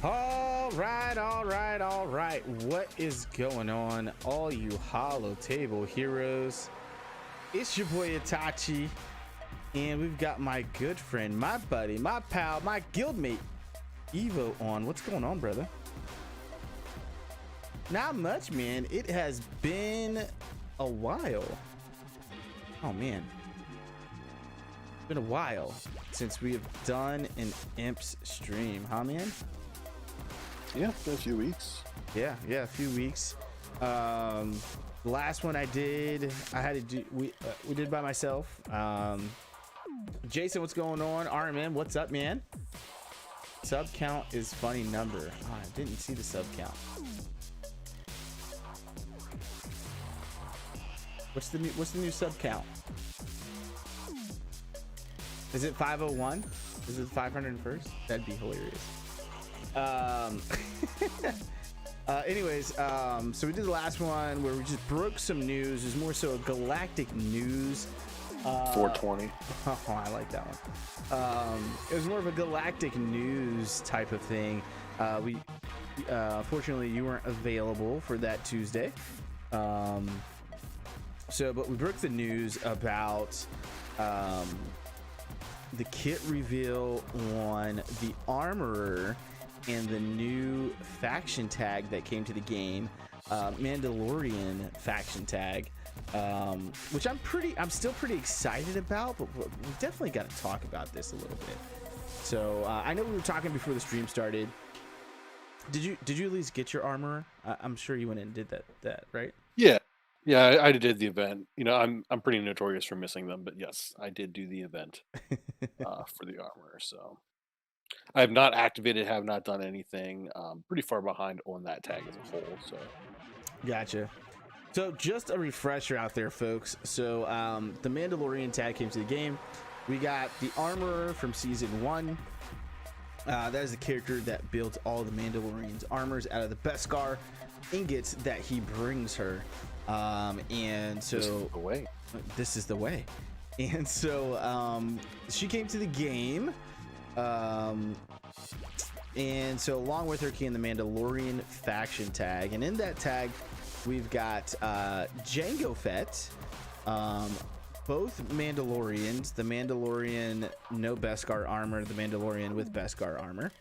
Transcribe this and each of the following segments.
All right. What is going on, all you Hollow Table heroes? It's your boy Itachi, and we've got my good friend, my buddy, my pal, my guildmate, Evo on. What's going on, brother? Not much, man. It has been a while. Oh, man. It's been a while since we have done an IMPS stream, huh, man? Yeah, it's been a few weeks. Yeah, a few weeks. The last one I did, I had to do. We did by myself. Jason, what's going on? RMM, what's up, man? Sub count is funny number. Oh, I didn't see the sub count. What's the new sub count? Is it 501? Is it 501st? That'd be hilarious. Anyways, so we did the last one where we just broke some news. It was more so a galactic news. 420. Oh, I like that one. It was more of a galactic news type of thing. Fortunately, you weren't available for that Tuesday. But we broke the news about the kit reveal on the Armorer and the new faction tag that came to the game, Mandalorian faction tag, which I'm still pretty excited about, but we definitely got to talk about this a little bit. So I know we were talking before the stream started. Did you at least get your Armorer? I'm sure you went and did that, right? Yeah, I did the event. You know, I'm pretty notorious for missing them, but yes, I did do the event for the Armorer. So I have not activated, have not done anything. Pretty far behind on that tag as a whole. So gotcha. So just a refresher out there, folks. So the Mandalorian tag came to the game. We got the Armorer from season 1. That is the character that builds all the Mandalorian's armors out of the Beskar ingots that he brings her. And so this is the way. And so she came to the game. And so along with her came the Mandalorian faction tag, and in that tag we've got Jango Fett, both Mandalorians, the Mandalorian no Beskar armor, the Mandalorian with Beskar armor,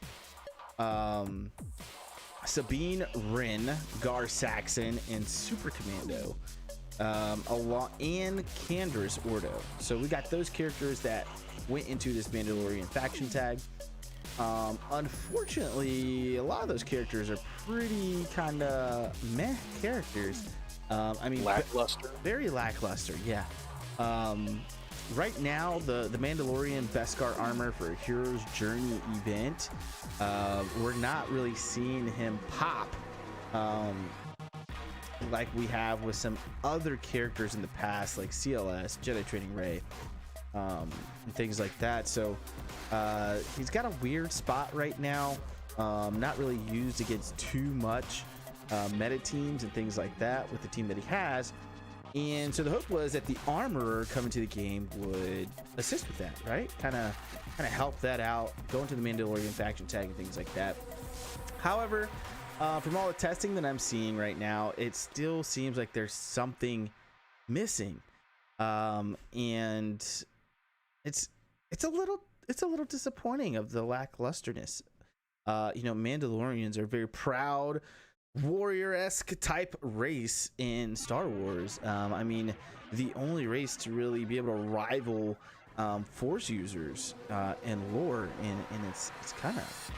Sabine Wren, Gar Saxon, and Super Commando, and Canderous Ordo. So we got those characters that went into this Mandalorian faction tag. Unfortunately, a lot of those characters are pretty kind of meh characters. I mean, lackluster. Very lackluster, yeah. Right now, the Mandalorian Beskar armor for Hero's Journey event, we're not really seeing him pop like we have with some other characters in the past, like CLS, Jedi Training Ray, and things like that. So he's got a weird spot right now, not really used against too much meta teams and things like that with the team that he has. And so the hope was that the Armorer coming to the game would assist with that, right? Kind of help that out, go into the Mandalorian faction tag and things like that. However, from all the testing that I'm seeing right now, it still seems like there's something missing, and it's a little disappointing of the lacklusterness. Mandalorians are very proud, warrior-esque type race in Star Wars. I mean, the only race to really be able to rival Force users and lore, and it's kind of.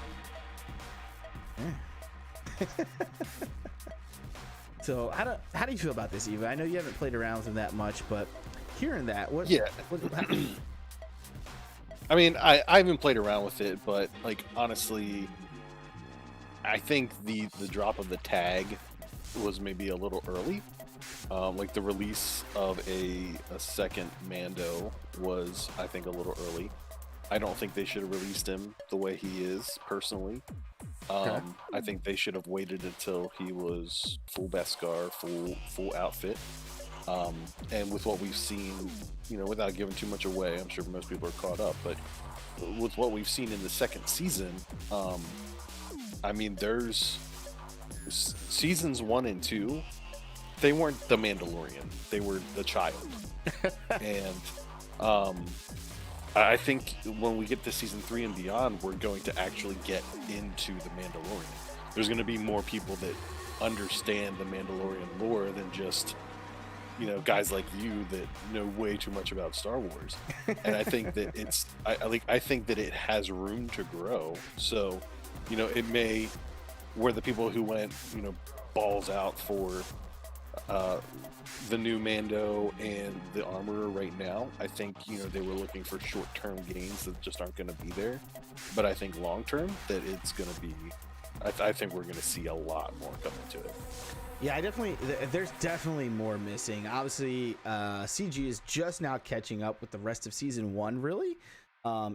So how do you feel about this, Eva? I know you haven't played around with him that much, but hearing that, what? I mean, I haven't played around with it, but like honestly, I think the drop of the tag was maybe a little early. Like the release of a second Mando was, I think, a little early. I don't think they should have released him the way he is, personally. Okay. I think they should have waited until he was full Beskar, full outfit. And with what we've seen, without giving too much away, I'm sure most people are caught up, but with what we've seen in the second season, I mean, there's seasons 1 and 2. They weren't the Mandalorian. They were the child. And I think when we get to season 3 and beyond, we're going to actually get into the Mandalorian. There's going to be more people that understand the Mandalorian lore than just, you know, guys like you that know way too much about Star Wars. And I think that I think that it has room to grow. So, you know, it may, where the people who went, you know, balls out for the new Mando and the Armorer right now, I think, you know, they were looking for short-term gains that just aren't going to be there. But I think long-term that it's going to be, I think we're going to see a lot more coming to it. Yeah, there's definitely more missing. Obviously, CG is just now catching up with the rest of season 1, really.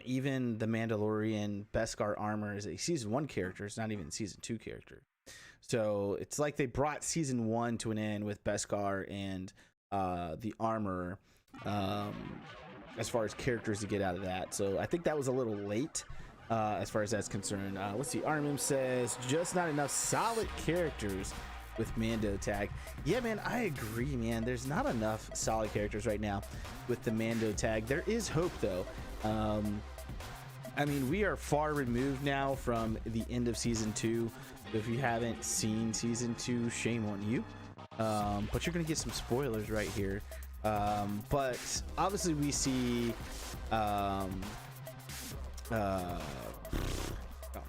Even the Mandalorian Beskar armor is a season 1 character. It's not even a season 2 character. So it's like they brought season 1 to an end with Beskar and the armor, as far as characters to get out of that. So I think that was a little late as far as that's concerned. Let's see. RMM says just not enough solid characters with Mando tag. Yeah, man, I agree, man. There's not enough solid characters right now with the Mando tag. There is hope, though. I mean, we are far removed now from the end of season 2. If you haven't seen season 2, shame on you. But you're gonna get some spoilers right here. But obviously we see oh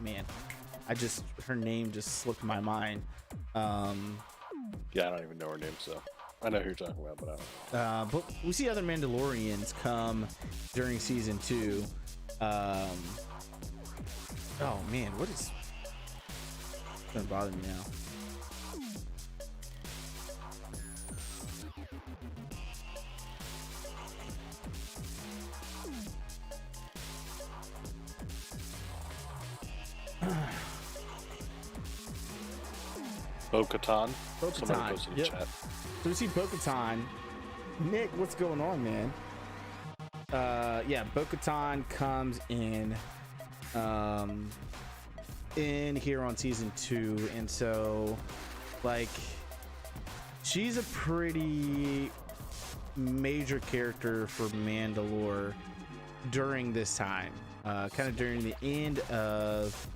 man, her name just slipped my mind. Yeah, I don't even know her name, so I know who you're talking about, but I don't. But we see other Mandalorians come during season 2. Oh man, what is gonna bother me now? Bo-Katan. Bo-Katan. Somebody posted in the chat. So we see Bo-Katan. Nick, what's going on, man? Yeah, Bo-Katan comes in here on season 2, and so like she's a pretty major character for Mandalore during this time, kind of during the end of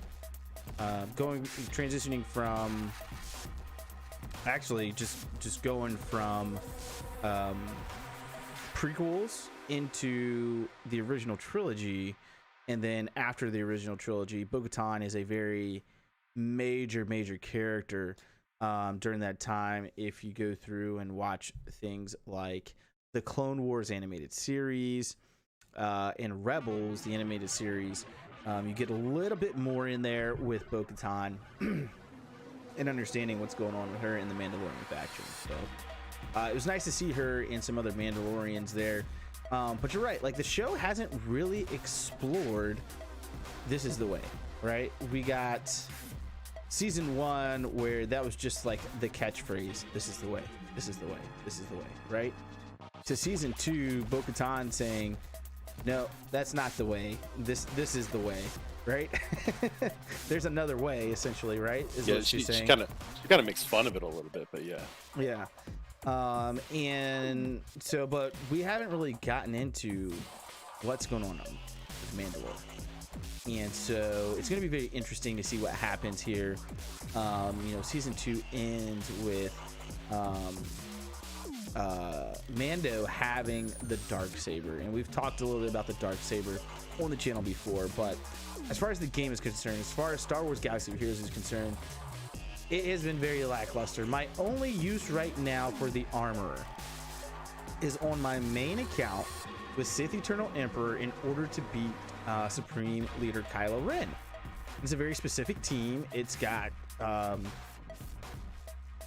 transitioning from actually just going from prequels into the original trilogy. And then after the original trilogy, Bo-Katan is a very major character during that time. If you go through and watch things like the Clone Wars animated series and Rebels, the animated series, you get a little bit more in there with Bo-Katan and understanding what's going on with her in the Mandalorian faction. So it was nice to see her and some other Mandalorians there. But you're right, like the show hasn't really explored this is the way, right? We got season 1 where that was just like the catchphrase, this is the way, this is the way, this is the way, right? To season 2, Bo-Katan saying, no, that's not the way, this is the way, right? There's another way, essentially, right? Is what she's saying. She kind of makes fun of it a little bit, but yeah. And so, but we haven't really gotten into what's going on with Mandalore. And so it's going to be very interesting to see what happens here. You know, season 2 ends with Mando having the Darksaber, and we've talked a little bit about the Darksaber on the channel before, but as far as the game is concerned, as far as Star Wars Galaxy of Heroes is concerned, it has been very lackluster. My only use right now for the Armorer is on my main account with Sith Eternal Emperor in order to beat Supreme Leader Kylo Ren. It's a very specific team. It's got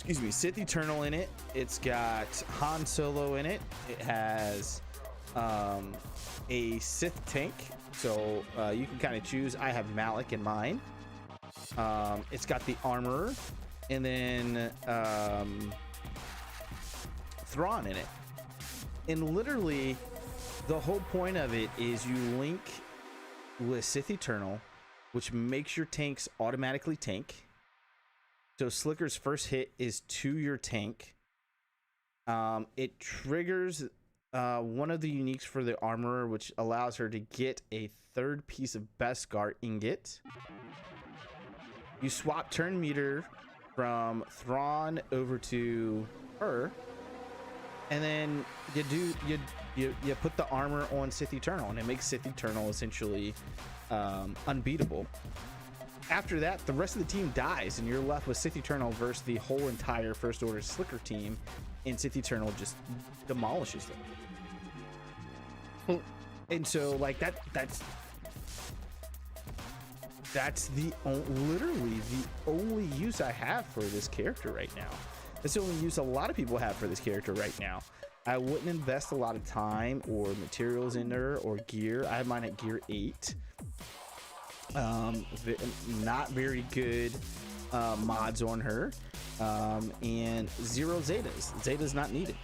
Sith Eternal in it. It's got Han Solo in it. It has a Sith tank, so you can kind of choose. I have Malik in mine. It's got the Armorer, and then Thrawn in it. And literally, the whole point of it is you link with Sith Eternal, which makes your tanks automatically tank. So Slicker's first hit is to your tank. It triggers one of the uniques for the armorer, which allows her to get a third piece of Beskar ingot. You swap turn meter from Thrawn over to her, and then you put the armor on Sith Eternal, and it makes Sith Eternal essentially unbeatable. After that, the rest of the team dies, and you're left with Sith Eternal versus the whole entire First Order Slicker team, and Sith Eternal just demolishes them. And so, like, that's literally the only use I have for this character right now. That's the only use a lot of people have for this character right now. I wouldn't invest a lot of time or materials in her or gear. I have mine at gear 8. Not very good mods on her, and 0 Zetas. Zeta's not needed.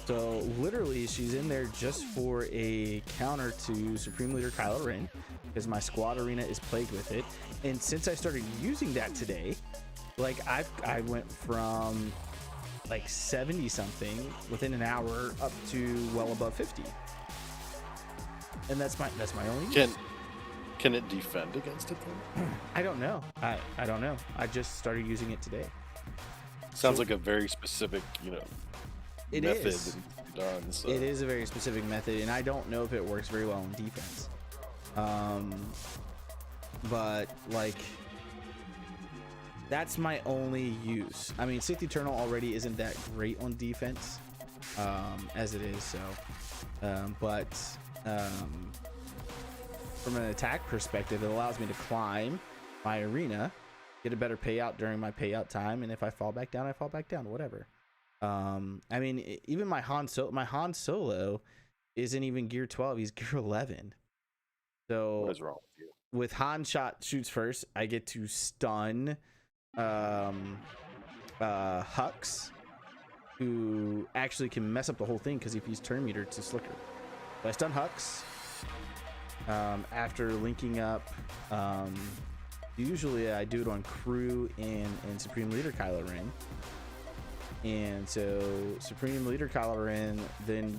So literally she's in there just for a counter to Supreme Leader Kylo Ren, because my squad arena is plagued with it. And since I started using that today, like I went from like 70 something within an hour up to well above 50. And that's my only use. Can it defend against it then? I don't know. I don't know. I just started using it today. Sounds like a very specific, it method is. that needs to be done. So. It is a very specific method, and I don't know if it works very well in defense. But like, that's my only use. I mean, Sith Eternal already isn't that great on defense, as it is. So, but from an attack perspective, it allows me to climb my arena, get a better payout during my payout time, and if I fall back down, I fall back down. Whatever. I mean, even my Han Solo isn't even gear 12; he's gear 11. So what is wrong with you? With Han shoots first, I get to stun Hux, who actually can mess up the whole thing because if he's turn meter to Slicker. But I stun Hux after linking up. Usually I do it on Crew and Supreme Leader Kylo Ren. And so Supreme Leader Kylo Ren then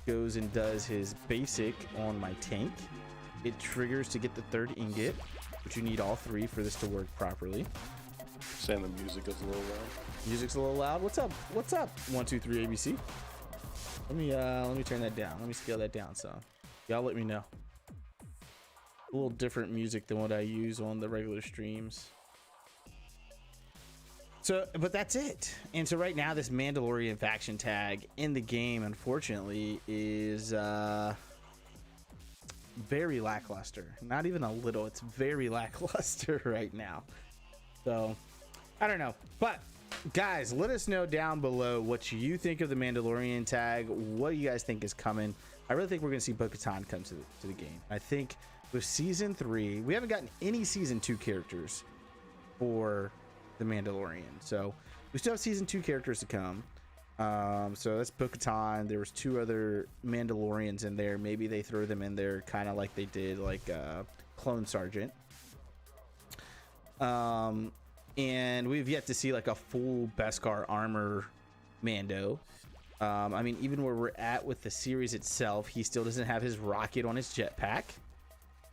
goes and does his basic on my tank. It triggers to get the third ingot, but you need all 3 for this to work properly. Saying the music is a little loud. Music's a little loud. What's up? 1, 2, 3 ABC. Let me turn that down. Let me scale that down. So y'all let me know. A little different music than what I use on the regular streams. So, but that's it. And so right now, this Mandalorian faction tag in the game, unfortunately, is very lackluster. Not even a little. It's very lackluster right now. So, I don't know. But, guys, let us know down below what you think of the Mandalorian tag. What do you guys think is coming? I really think we're going to see Bo-Katan come to the game. I think with Season 3, we haven't gotten any Season 2 characters for the Mandalorian. So we still have Season 2 characters to come. So that's Bo-Katan. There was 2 other Mandalorians in there. Maybe they throw them in there kind of like they did like Clone Sergeant. And we've yet to see like a full Beskar armor Mando. I mean, even where we're at with the series itself, he still doesn't have his rocket on his jetpack.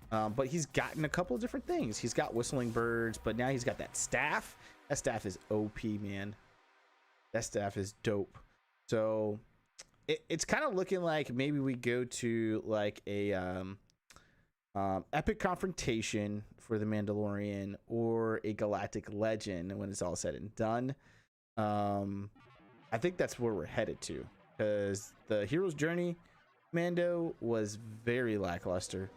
But he's gotten a couple of different things. He's got whistling birds, but now he's got that staff. That staff is OP, man. That staff is dope. So it's kind of looking like maybe we go to like a epic confrontation for the Mandalorian or a galactic legend when it's all said and done. I think that's where we're headed to, because the hero's journey Mando was very lackluster.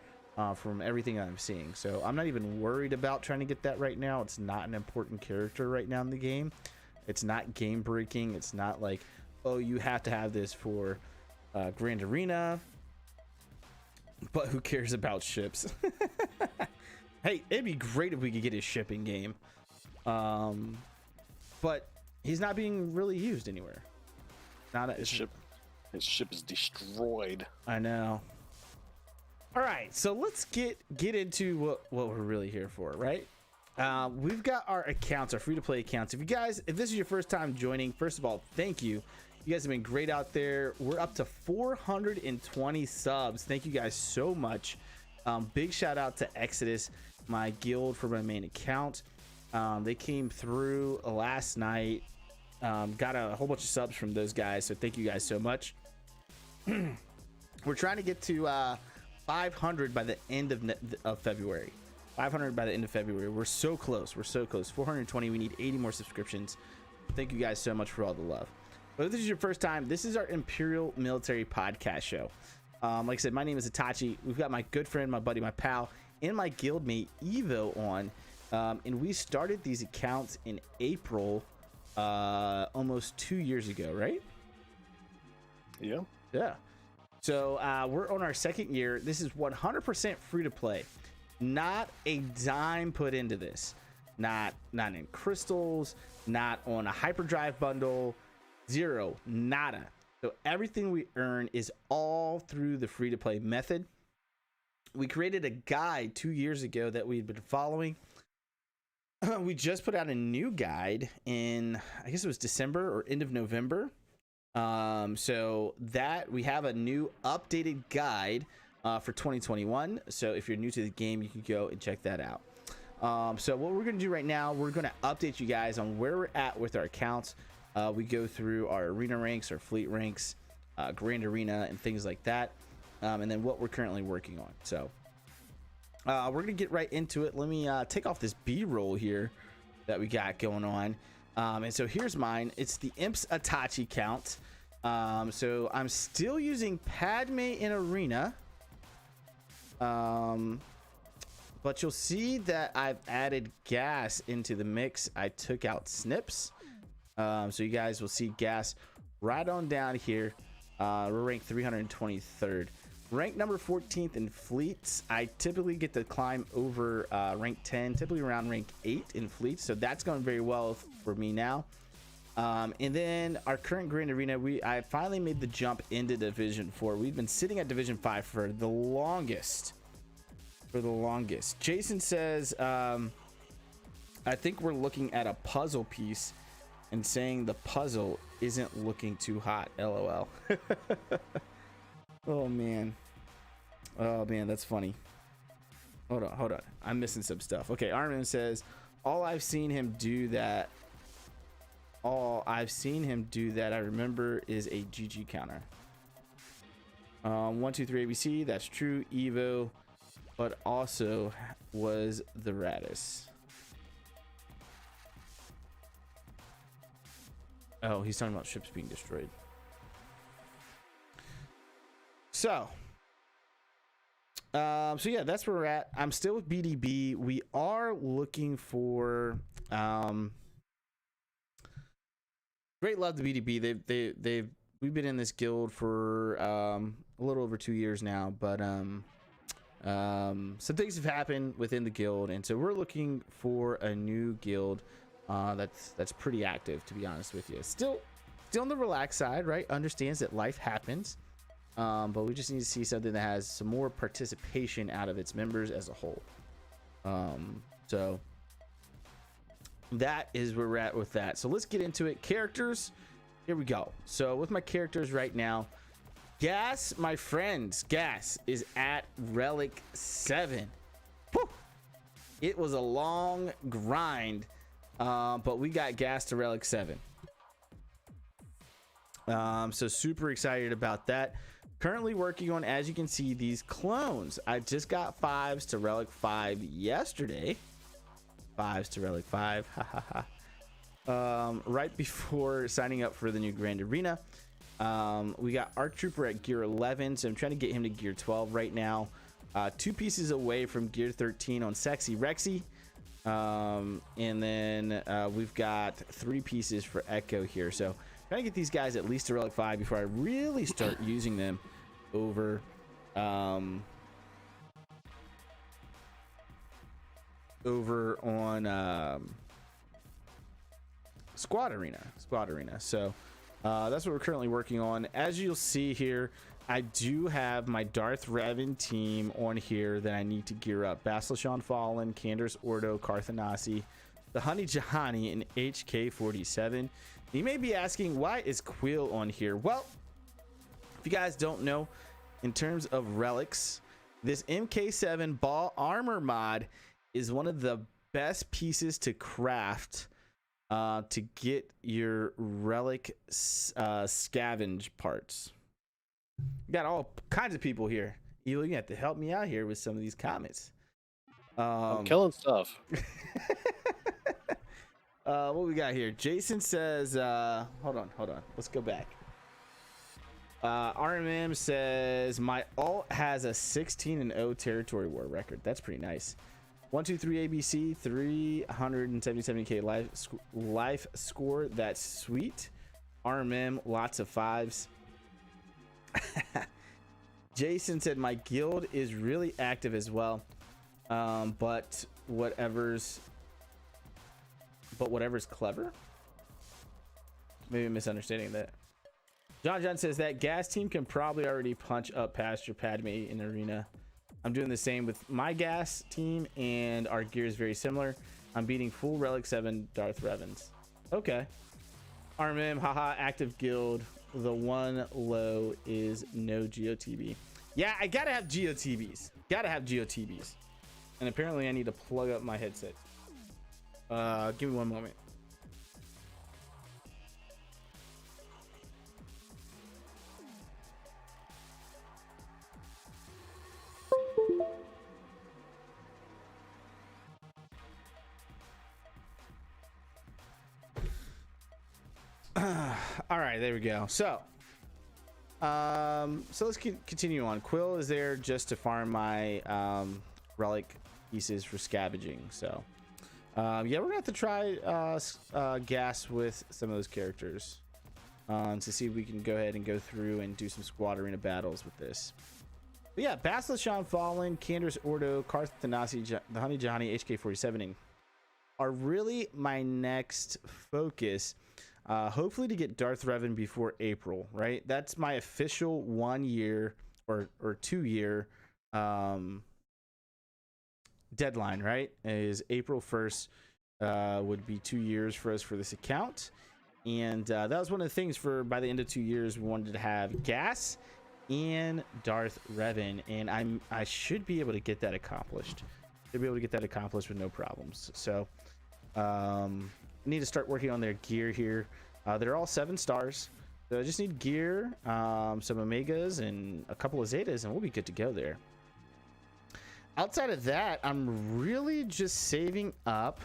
From everything I'm seeing, so I'm not even worried about trying to get that right now. It's not an important character right now in the game. It's not game breaking. It's not like, oh, you have to have this for Grand Arena, but who cares about ships? Hey, it'd be great if we could get his ship in game, but he's not being really used anywhere. His ship is destroyed. I know. All right, so let's get into what we're really here for, right? We've got our accounts, our free-to-play accounts. If this is your first time joining, first of all, thank you. You guys have been great out there. We're up to 420 subs. Thank you guys so much. Big shout out to Exodus, my guild for my main account. They came through last night. Got a whole bunch of subs from those guys, so thank you guys so much. We're trying to get to 500 by the end of February. 500 by the end of February. We're so close. 420. We need 80 more subscriptions. Thank you guys so much for all the love. But if this is your first time, this is our Imperial Military Podcast Show. Like I said, my name is Itachi. We've got my good friend, my buddy, my pal, and my guildmate Evo on. And we started these accounts in April, almost 2 years ago, right? Yeah. So we're on our second year. This is 100% free to play. Not a dime put into this. Not in crystals, not on a hyperdrive bundle. Zero, nada. So everything we earn is all through the free to play method. We created a guide 2 years ago that we'd been following. We just put out a new guide in, I guess it was December or end of November. So that we have a new updated guide for 2021. So if you're new to the game, you can go and check that out. So what we're going to do right now, we're going to update you guys on where we're at with our accounts. We go through our arena ranks, our fleet ranks, grand arena, and things like that. And then what we're currently working on. So we're going to get right into it. Let me take off this B-roll here that we got going on. And so here's mine. It's the IMPS Itachi count. So I'm still using Padme in arena. But you'll see that I've added gas into the mix. I took out snips. So you guys will see gas right on down here. We're ranked 323rd. Rank number 14th in fleets. I typically get to climb over rank 10, typically around rank 8 in fleets. So that's going very well for me now. And then our current grand arena, I finally made the jump into Division 4. We've been sitting at Division 5 for the longest. Jason says, I think we're looking at a puzzle piece and saying the puzzle isn't looking too hot. LOL. Oh man, that's funny. Hold on, I'm missing some stuff. Okay, Armin says all I've seen him do that I remember is a GG counter. 1 2 3 ABC, that's true. Evo, but also was the Radis. Oh, he's talking about ships being destroyed. So yeah, that's where we're at. I'm still with BDB. We are looking for great love to BDB. We've been in this guild for a little over 2 years now, but some things have happened within the guild, and so we're looking for a new guild that's pretty active, to be honest with you. Still on the relaxed side, right? Understands that life happens. But we just need to see something that has some more participation out of its members as a whole. So that is where we're at with that. So let's get into it. Characters, here we go. So with my characters right now, Gas, my friends, Gas is at Relic 7. Whew. It was a long grind, but we got Gas to Relic 7. So super excited about that. Currently working on, as you can see, these clones. I just got 5s to Relic 5 yesterday. 5s to Relic 5. Right before signing up for the new Grand Arena. We got Arc Trooper at gear 11, so I'm trying to get him to gear 12 right now. 2 pieces away from gear 13 on Sexy Rexy. And then we've got 3 pieces for Echo here. So trying to get these guys at least to Relic 5 before I really start using them over on Squad Arena. So that's what we're currently working on. As you'll see here, I do have my Darth Revan team on here that I need to gear up. Bastila Fallen, Canderous Ordo, Carthanasi, the Honey Jahani, and HK-47. You may be asking, why is Quill on here? Well, if you guys don't know, in terms of relics, this MK7 ball armor mod is one of the best pieces to craft to get your relic scavenge parts. We got all kinds of people here. Evo, you have to help me out here with some of these comments. I'm killing stuff. What we got here? Jason says, hold on. Let's go back. RMM says, my alt has a 16-0 territory war record. That's pretty nice. 123 ABC, 377k life score. That's sweet. RMM, lots of fives. Jason said, my guild is really active as well. But whatever's clever. Maybe I'm misunderstanding that. John says that gas team can probably already punch up past your Padme in arena. I'm doing the same with my gas team, and our gear is very similar. I'm beating full Relic 7 Darth Revans. Okay. RMM, haha, active guild. The one low is no GOTB. Yeah, I gotta have GOTBs. And apparently I need to plug up my headset. Give me one moment. All right, there we go. So let's continue on. Quill is there just to farm my relic pieces for scavenging. So yeah, we're gonna have to try gas with some of those characters to see if we can go ahead and go through and do some squad arena battles with this. But yeah, Bastila Fallen, Canderous Ordo, Carthanasi, the Honey Johnny, HK-47 are really my next focus. Hopefully to get Darth Revan before April, right? That's my official 1 year or 2 year deadline, right? Is April 1st would be 2 years for us for this account. And that was one of the things for by the end of 2 years, we wanted to have gas and Darth Revan. And I should be able to get that accomplished. Should be able to get that accomplished with no problems. So need to start working on their gear here. They're all 7 stars, so I just need gear, some omegas and a couple of zetas, and we'll be good to go there. Outside of that, I'm really just saving up.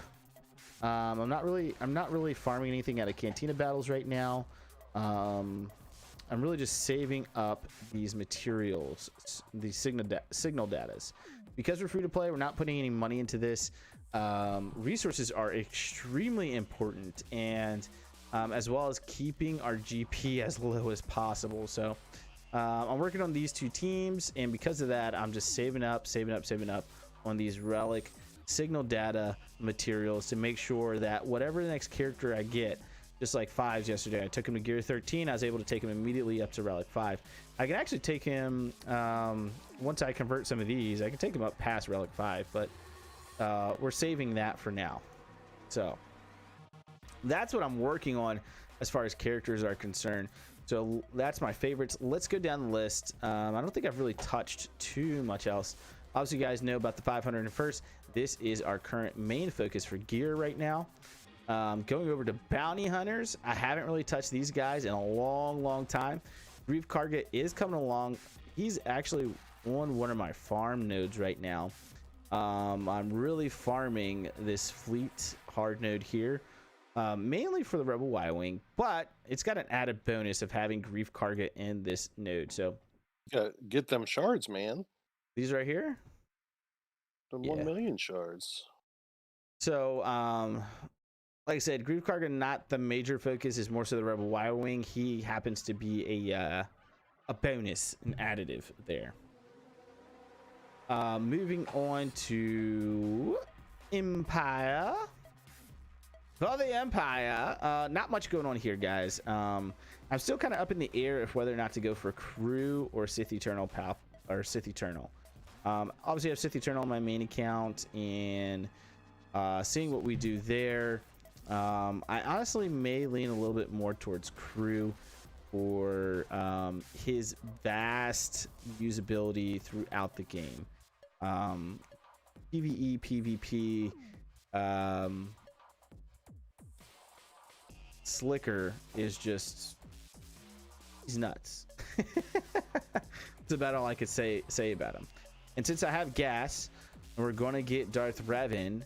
I'm not really farming anything out of Cantina battles right now. I'm really just saving up these materials, these signal datas, because we're free to play. We're not putting any money into this. Resources are extremely important, and as well as keeping our GP as low as possible. So I'm working on these 2 teams, and because of that, I'm just saving up on these relic signal data materials to make sure that whatever the next character I get, just like Fives yesterday, I took him to gear 13. I was able to take him immediately up to relic 5. I can actually take him once I convert some of these, I can take him up past relic 5, but we're saving that for now. So that's what I'm working on as far as characters are concerned. So that's my favorites. Let's go down the list. I don't think I've really touched too much else. Obviously, you guys know about the 501st. This is our current main focus for gear right now. Going over to bounty hunters, I haven't really touched these guys in a long time. Grief Karga is coming along. He's actually on one of my farm nodes right now. I'm really farming this fleet hard node here, mainly for the Rebel Y-Wing, but it's got an added bonus of having Grief Karga in this node. So get them shards, man. These right here? The 1 million shards. So, like I said, Grief Karga, not the major focus, is more so the Rebel Y-Wing. He happens to be a bonus, an additive there. Moving on to Empire. For the Empire, not much going on here, guys. I'm still kind of up in the air if whether or not to go for Crew or Sith Eternal Sith Eternal. Obviously, I have Sith Eternal on my main account, and seeing what we do there, I honestly may lean a little bit more towards Crew for his vast usability throughout the game. PvE, PvP, Slicker is just, he's nuts. That's about all I could say about him. And since I have gas and we're gonna get Darth Revan,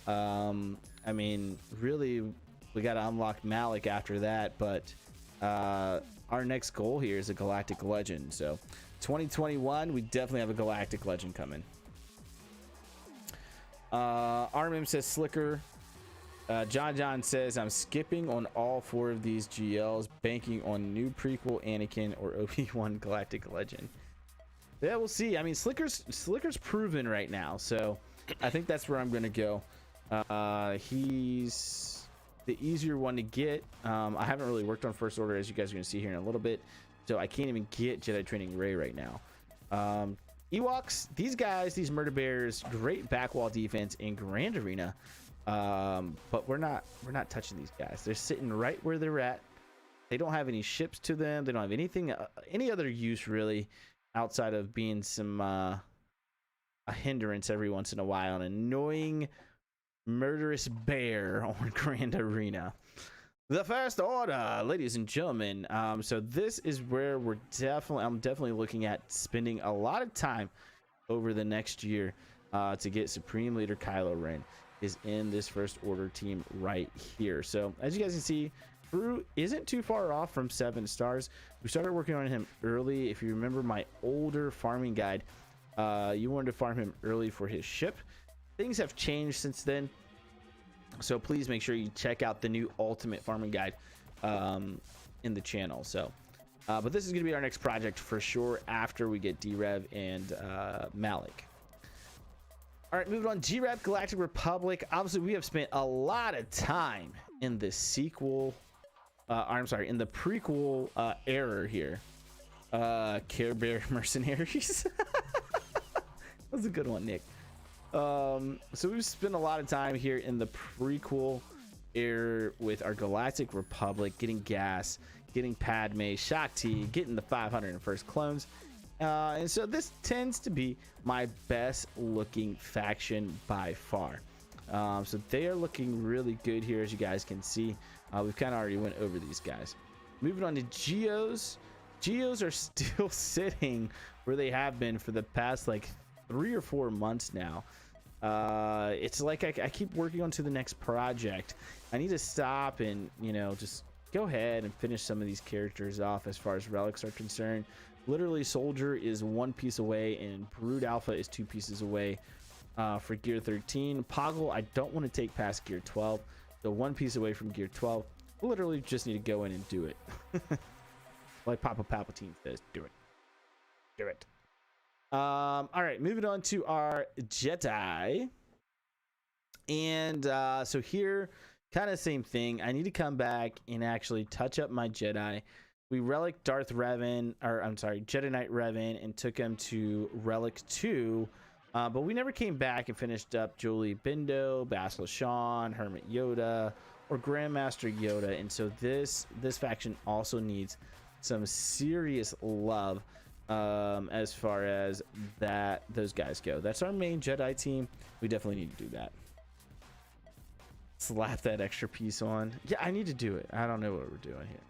I mean, really we gotta unlock Malik after that, but our next goal here is a galactic legend. So 2021, we definitely have a galactic legend coming. Armim says Slicker. John says I'm skipping on all 4 of these GLs, banking on new prequel Anakin or Obi-Wan galactic legend. Yeah, we'll see. I mean, Slicker's proven right now, so I think that's where I'm gonna go. He's the easier one to get. I haven't really worked on First Order, as you guys are gonna see here in a little bit, so I can't even get Jedi Training Rey right now. Ewoks, these guys, these murder bears, great backwall defense in Grand Arena, but we're not touching these guys. They're sitting right where they're at. They don't have any ships to them. They don't have anything, any other use really, outside of being some a hindrance every once in a while. An annoying, murderous bear on Grand Arena. The First Order, ladies and gentlemen. So this is where I'm definitely looking at spending a lot of time over the next year to get Supreme Leader Kylo Ren is in this First Order team right here. So as you guys can see, Crew isn't too far off from 7 stars. We started working on him early. If you remember my older farming guide, you wanted to farm him early for his ship. Things have changed since then, so please make sure you check out the new ultimate farming guide in the channel. So but this is going to be our next project for sure after we get D-Rev and Malik. All right, moving on. G-Rev Galactic Republic. Obviously we have spent a lot of time in the sequel I'm sorry, in the prequel era here. Care Bear Mercenaries. That was a good one, Nick. So we've spent a lot of time here in the prequel era with our Galactic Republic, getting gas, getting Padme, Shakti, getting the 501st clones. And so this tends to be my best looking faction by far. So they are looking really good here, as you guys can see. We've kind of already went over these guys. Moving on to Geos. Geos are still sitting where they have been for the past like 3 or 4 months now. It's like I keep working on to the next project. I need to stop and, you know, just go ahead and finish some of these characters off as far as relics are concerned. Literally, Soldier is 1 piece away and Brood Alpha is 2 pieces away for Gear 13. Poggle, I don't want to take past Gear 12. So 1 piece away from Gear 12. Literally just need to go in and do it. Like Papa Palpatine says, do it. Do it. All right, moving on to our Jedi. And so here, kind of same thing. I need to come back and actually touch up my Jedi. We relic Darth Revan, or I'm sorry, Jedi Knight Revan, and took him to Relic 2. But we never came back and finished up Jolie Bindo, Bastila Shan, Hermit Yoda, or Grandmaster Yoda. And so this faction also needs some serious love as far as those guys go. That's our main Jedi team. We definitely need to do that. Slap that extra piece on. Yeah, I need to do it. I don't know what we're doing here.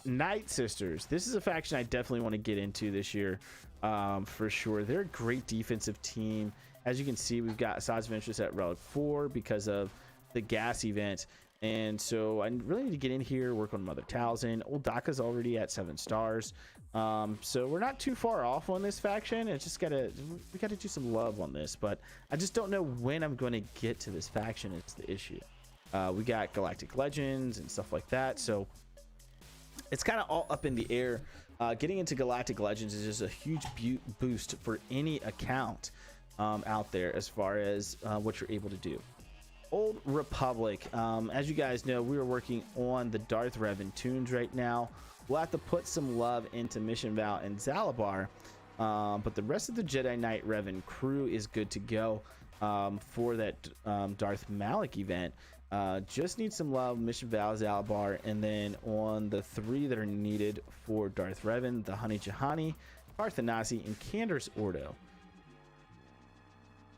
Night Sisters. This is a faction I definitely want to get into this year, for sure. They're a great defensive team. As you can see, we've got size of interest at Relic 4 because of the gas event. And so I really need to get in here, work on Mother Talzin. Old Daka's already at 7 stars. So we're not too far off on this faction. It's just we gotta do some love on this, but I just don't know when I'm going to get to this faction. It's the issue. We got Galactic Legends and stuff like that. So it's kind of all up in the air. Getting into Galactic Legends is just a huge boost for any account out there as far as what you're able to do. Old Republic. As you guys know, we are working on the Darth Revan tunes right now. We'll have to put some love into Mission Val and Zalabar, but the rest of the Jedi Knight Revan crew is good to go for that Darth Malik event. Just need some love, Mission Val, Zalabar, and then on the 3 that are needed for Darth Revan, the Honey Jahani, Parthanasi, and Cander's Ordo.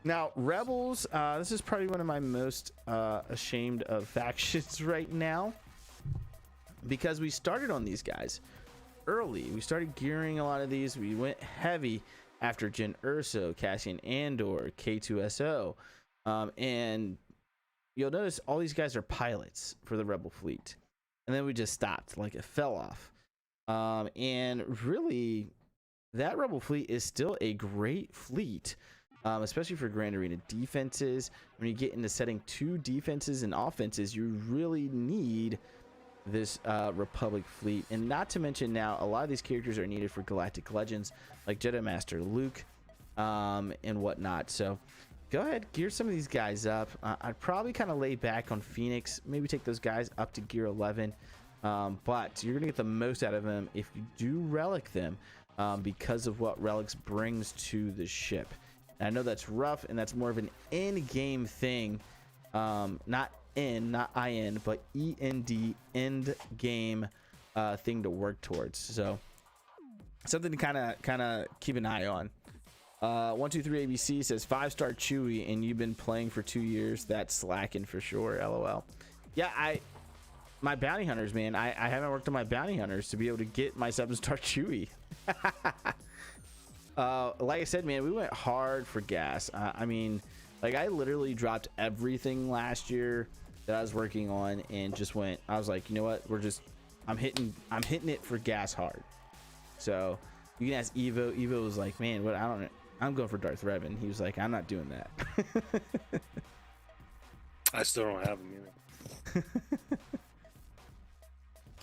Now, Rebels, this is probably one of my most ashamed of factions right now, because we started on these guys early. We started gearing a lot of these. We went heavy after Jyn Erso, Cassian Andor, K2SO, and you'll notice all these guys are pilots for the Rebel fleet, and then we just stopped, like it fell off. And really, that Rebel fleet is still a great fleet, especially for Grand Arena defenses. When you get into setting 2 defenses and offenses, you really need this Republic fleet. And not to mention, now a lot of these characters are needed for Galactic Legends, like Jedi Master Luke and whatnot. So go ahead, gear some of these guys up. I'd probably kind of lay back on Phoenix, maybe take those guys up to gear 11, but you're gonna get the most out of them if you do relic them, because of what relics brings to the ship. And I know that's rough, and that's more of an end game thing, not in but END, end game thing to work towards. So something to kind of keep an eye on. 123 ABC says 5-star Chewie, and you've been playing for 2 years. That's slacking for sure. LOL. Yeah, my bounty hunters, man. I haven't worked on my bounty hunters to be able to get my 7-star Chewie. Like I said, man, we went hard for gas. I mean, like, I literally dropped everything last year that I was working on and just went. I was like, you know what? I'm hitting it for gas hard. So you can ask Evo. Evo was like, man, what? I don't know. I'm going for Darth Revan. He was like, I'm not doing that. I still don't have him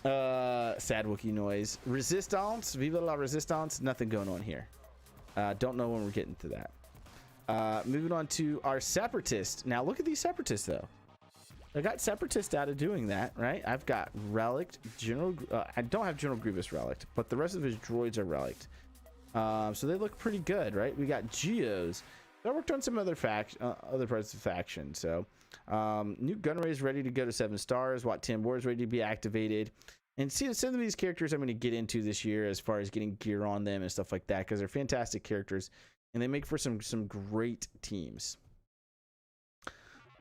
either. Sad Wookiee noise. Resistance. Viva la Resistance. Nothing going on here. Don't know when we're getting to that. Moving on to our Separatist. Now look at these Separatists though. I got Separatist out of doing that, right? I've got Relict, General. I don't have General Grievous Relict, but the rest of his droids are Relict. So they look pretty good, right? We got Geos. I worked on some other parts of the faction. So new Gunray is ready to go to 7 stars. Wat Tambor is ready to be activated. And see, some of these characters I'm going to get into this year as far as getting gear on them and stuff like that, because they're fantastic characters and they make for some great teams.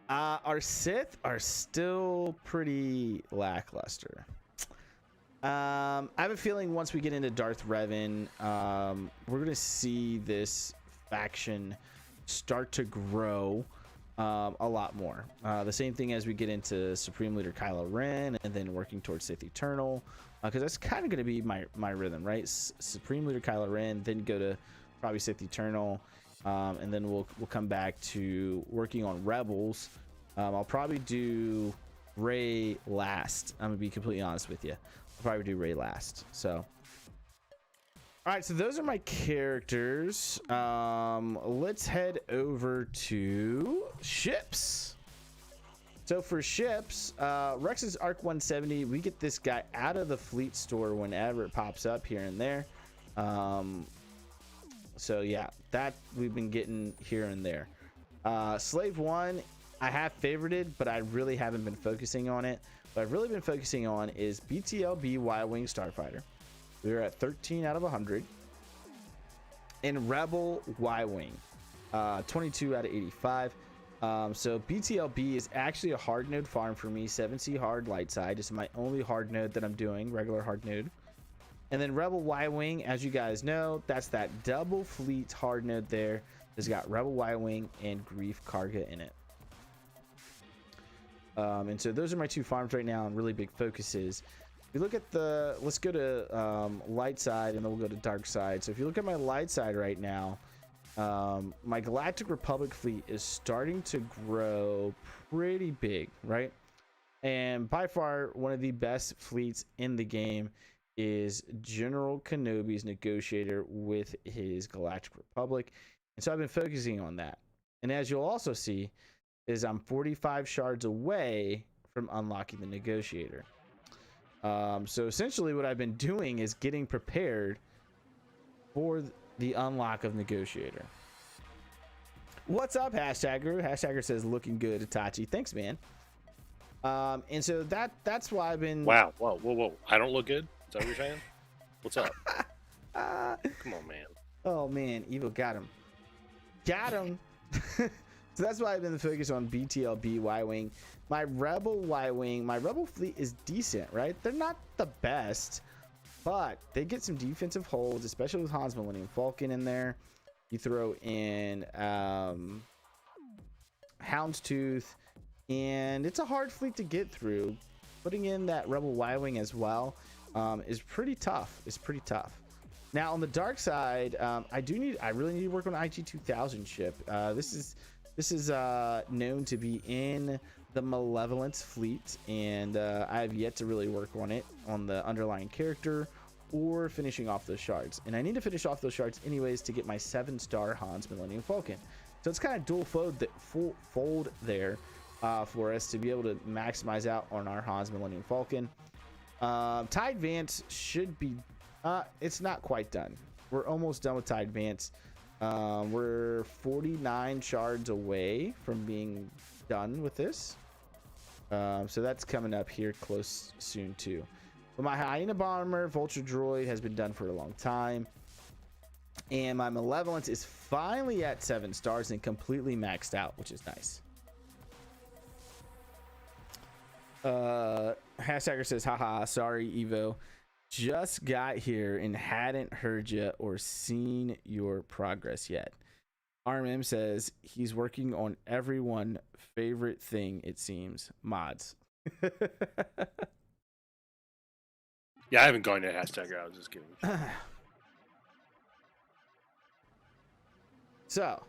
Our Sith are still pretty lackluster. I have a feeling once we get into Darth Revan, we're gonna see this faction start to grow a lot more. The same thing as we get into Supreme Leader Kylo Ren and then working towards Sith Eternal, because that's kind of going to be my rhythm, right? Supreme Leader Kylo Ren, then go to probably Sith Eternal, and then we'll come back to working on Rebels. I'll probably do Rey last. I'm gonna be completely honest with you. I'll probably do Rey last. So all right, so those are my characters. Let's head over to ships. So for ships, Rex's Arc 170, we get this guy out of the fleet store whenever it pops up here and there. So yeah, that we've been getting here and there. Slave 1, I have favorited, but I really haven't been focusing on it. What I've really been focusing on is BTLB Y-Wing Starfighter. We are at 13 out of 100. And Rebel Y-Wing, 22 out of 85. So BTLB is actually a hard node farm for me. 7C hard light side. It's my only hard node that I'm doing, regular hard node. And then Rebel Y-Wing, as you guys know, that's that double fleet hard node there. It's got Rebel Y-Wing and Grief Karga in it. And so those are my 2 farms right now and really big focuses. If you look at the, let's go to light side and then we'll go to dark side. So if you look at my light side right now, my Galactic Republic fleet is starting to grow pretty big, right? And by far one of the best fleets in the game is General Kenobi's negotiator with his Galactic Republic. And so I've been focusing on that. And as you'll also see, is I'm 45 shards away from unlocking the negotiator. So essentially what I've been doing is getting prepared for the unlock of negotiator. What's up, hashtagger? Hashtagger says looking good, Itachi. Thanks, man. And so that's why I've been. Wow, whoa. I don't look good? Is that what you're saying? What's up? Come on, man. Oh man, Evo got him. So that's why I've been focused on BTLB Y-Wing. My Rebel Y-Wing, my Rebel fleet is decent, right? They're not the best, but they get some defensive holds, especially with Han's Millennium Falcon in there. You throw in Houndstooth, and it's a hard fleet to get through. Putting in that Rebel Y-Wing as well is pretty tough. It's pretty tough. Now on the dark side, I really need to work on IG-2000 ship. This is known to be in the Malevolence fleet, and I have yet to really work on it on the underlying character or finishing off those shards. And I need to finish off those shards anyways to get my 7-star Han's Millennium Falcon. So it's kind of dual fold there for us to be able to maximize out on our Han's Millennium Falcon. Tide Vance should be it's not quite done. We're almost done with Tide Vance. We're 49 shards away from being done with this. So that's coming up here close soon too. But my Hyena Bomber Vulture Droid has been done for a long time. And my Malevolence is finally at 7 stars and completely maxed out, which is nice. Hashtagger says, haha, sorry, Evo. Just got here and hadn't heard you or seen your progress yet. RMM says he's working on everyone's favorite thing, it seems, mods. Yeah, I haven't gone to hashtagger. I was just kidding. So,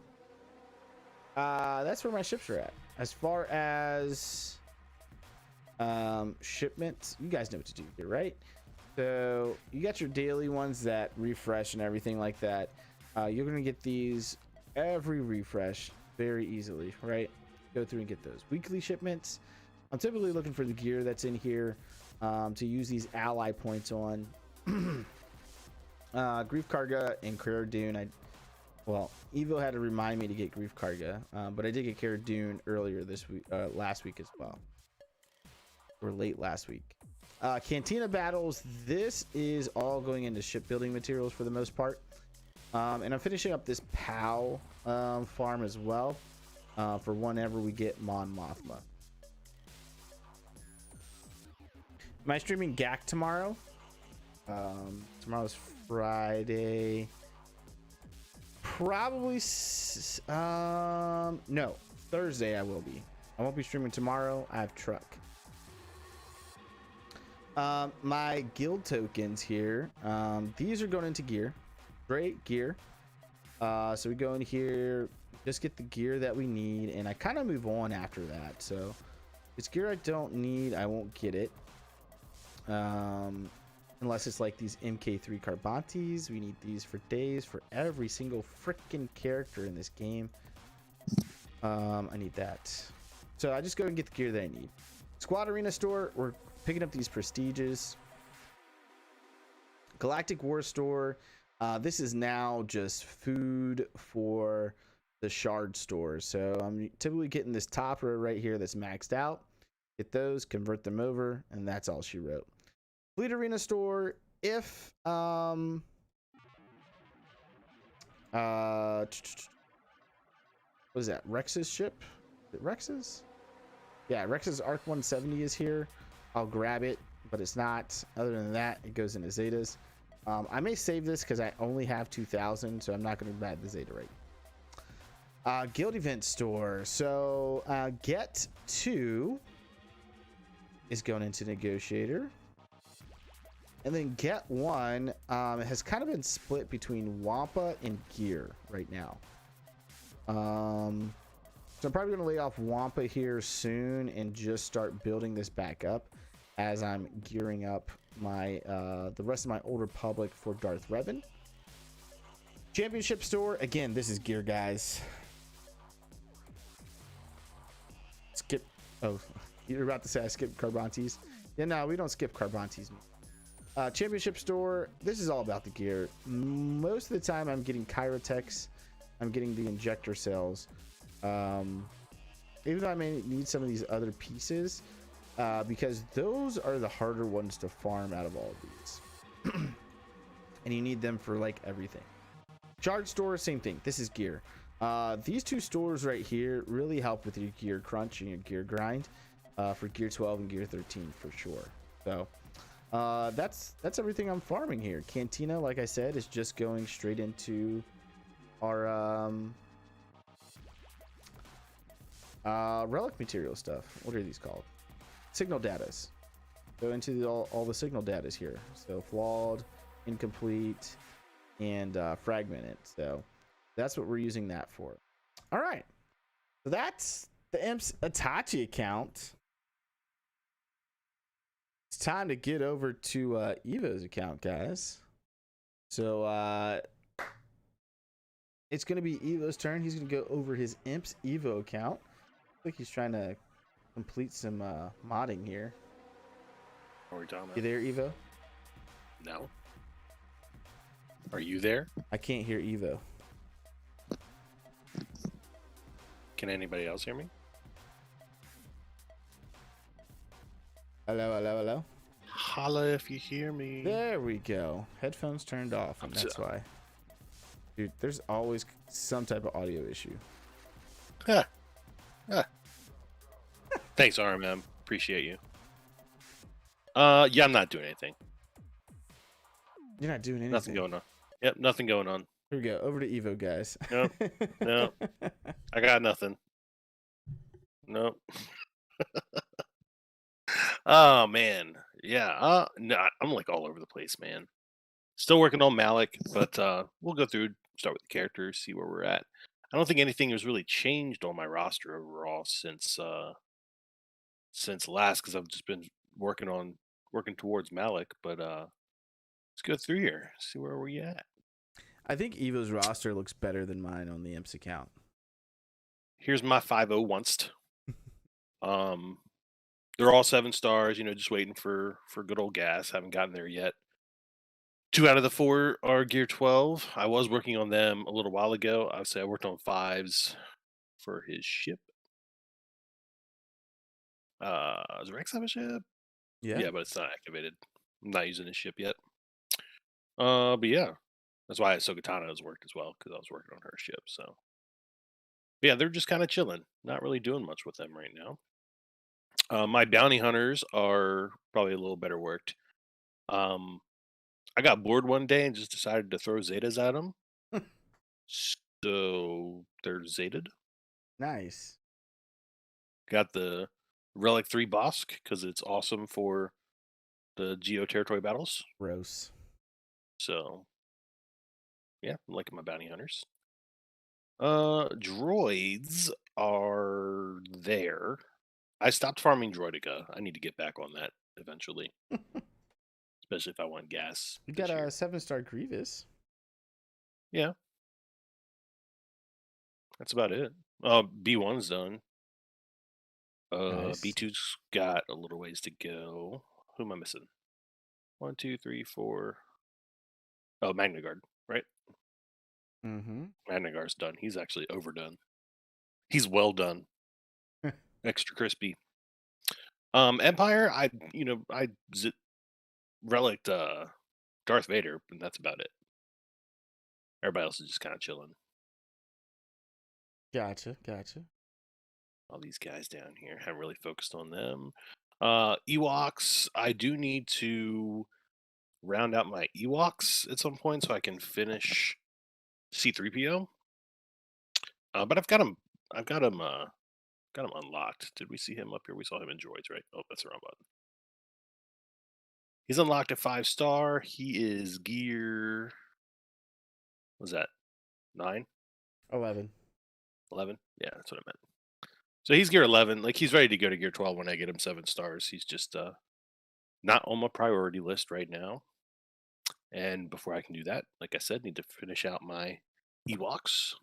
that's where my ships are at. As far as shipments, you guys know what to do here, right? So you got your daily ones that refresh and everything like that. You're gonna get these every refresh very easily, right? Go through and get those weekly shipments. I'm typically looking for the gear that's in here to use these ally points on. Grief Karga and Cara Dune. Evo had to remind me to get Grief Karga, but I did get Cara Dune earlier this week, last week as well, or late last week. Cantina battles, this is all going into shipbuilding materials for the most part, and I'm finishing up this POW farm as well for whenever we get Mon Mothma. Am I streaming GAC tomorrow? Tomorrow's Friday. Probably no, Thursday I will be. I won't be streaming tomorrow. I have truck. My guild tokens here, these are going into gear. Great gear. So we go in here, just get the gear that we need, and I kind of move on after that. So if it's gear I don't need, I won't get it, unless it's like these MK3 Carbantes. We need these for days for every single freaking character in this game. I need that, so I just go and get the gear that I need. Squad Arena store, we're picking up these prestiges. Galactic War store, this is now just food for the shard stores. So I'm typically getting this top row right here that's maxed out. Get those, convert them over, and that's all she wrote. Fleet Arena store, if what is that, Rex's ship? Is it Rex's? Yeah, Rex's Arc 170 is here. I'll grab it, but it's not. Other than that, it goes into Zetas. I may save this because I only have 2,000, so I'm not going to buy the Zeta rate. Guild event store. So get 2 is going into negotiator, and then get 1 has kind of been split between Wampa and gear right now. So I'm probably going to lay off Wampa here soon and just start building this back up as I'm gearing up my the rest of my Old Republic for Darth Revan. Championship store, again, this is gear, guys. Oh, you're about to say I skipped Carbantes. Yeah, no, we don't skip Carbantes. Championship store. This is all about the gear. Most of the time, I'm getting Kyrotechs. I'm getting the injector cells. Even though I may need some of these other pieces, because those are the harder ones to farm out of all of these. And you need them for like everything. Charge store, same thing. This is gear. These two stores right here really help with your gear crunch and your gear grind for gear 12 and gear 13 for sure. So that's everything I'm farming here. Cantina, like I said, is just going straight into our relic material stuff. What are these called? Signal datas. Go into all the signal datas here. So flawed, incomplete, and fragmented. So that's what we're using that for. All right. So that's the Imp's Itachi account. It's time to get over to Evo's account, guys. So it's going to be Evo's turn. He's going to go over his Imp's Evo account. I think he's trying to complete some modding here. What are we talking about? You there, Evo? No. Are you there? I can't hear Evo. Can anybody else hear me? Hello, hello, hello. Holla if you hear me. There we go. Headphones turned off, and that's why. Dude, there's always some type of audio issue. Huh. Huh. Thanks, RMM. Appreciate you. Yeah, I'm not doing anything. You're not doing anything. Nothing going on. Yep, nothing going on. Here we go. Over to Evo, guys. No, no. I got nothing. Nope. Oh man, yeah. No, I'm like all over the place, man. Still working on Malik, but we'll go through, start with the characters, see where we're at. I don't think anything has really changed on my roster overall since last, because I've just been working towards Malik. But let's go through here, see where we at. I think Evo's roster looks better than mine on the Imps account. Here's my 5-0 once. They're all 7 stars, just waiting for good old gas. Haven't gotten there yet. 2 out of the 4 are gear 12. I was working on them a little while ago. I would say I worked on 5s for his ship. Does Rex have a ship? Yeah, but it's not activated. I'm not using his ship yet. But yeah, that's why Sokatana has worked as well, because I was working on her ship. So yeah, they're just kind of chilling, not really doing much with them right now. My bounty hunters are probably a little better worked. I got bored one day and just decided to throw Zetas at them. So they're Zeted. Nice. Got the Relic 3 Bosk because it's awesome for the Geo territory battles. Gross. So yeah, I'm liking my bounty hunters. Droids are there. I stopped farming Droidica. I need to get back on that eventually. Especially if I want gas. You got a 7-star Grievous. Yeah. That's about it. B1's done. Nice. B2's got a little ways to go. Who am I missing? 1, 2, 3, 4. Oh, Magnagard, right? Mm-hmm. Magnagard's done. He's actually overdone. He's well done. Extra crispy. Empire, I relicked Darth Vader, and that's about it. Everybody else is just kind of chilling. Gotcha. All these guys down here, haven't really focused on them. Ewoks, I do need to round out my Ewoks at some point so I can finish C-3PO. But I've got him unlocked. Did we see him up here? We saw him in droids, right? Oh, that's the wrong button. He's unlocked at 5-star. He is gear. What was that? 9? 11. 11? Yeah, that's what I meant. So he's gear 11. Like, he's ready to go to gear 12 when I get him 7 stars. He's just not on my priority list right now. And before I can do that, like I said, need to finish out my Ewoks.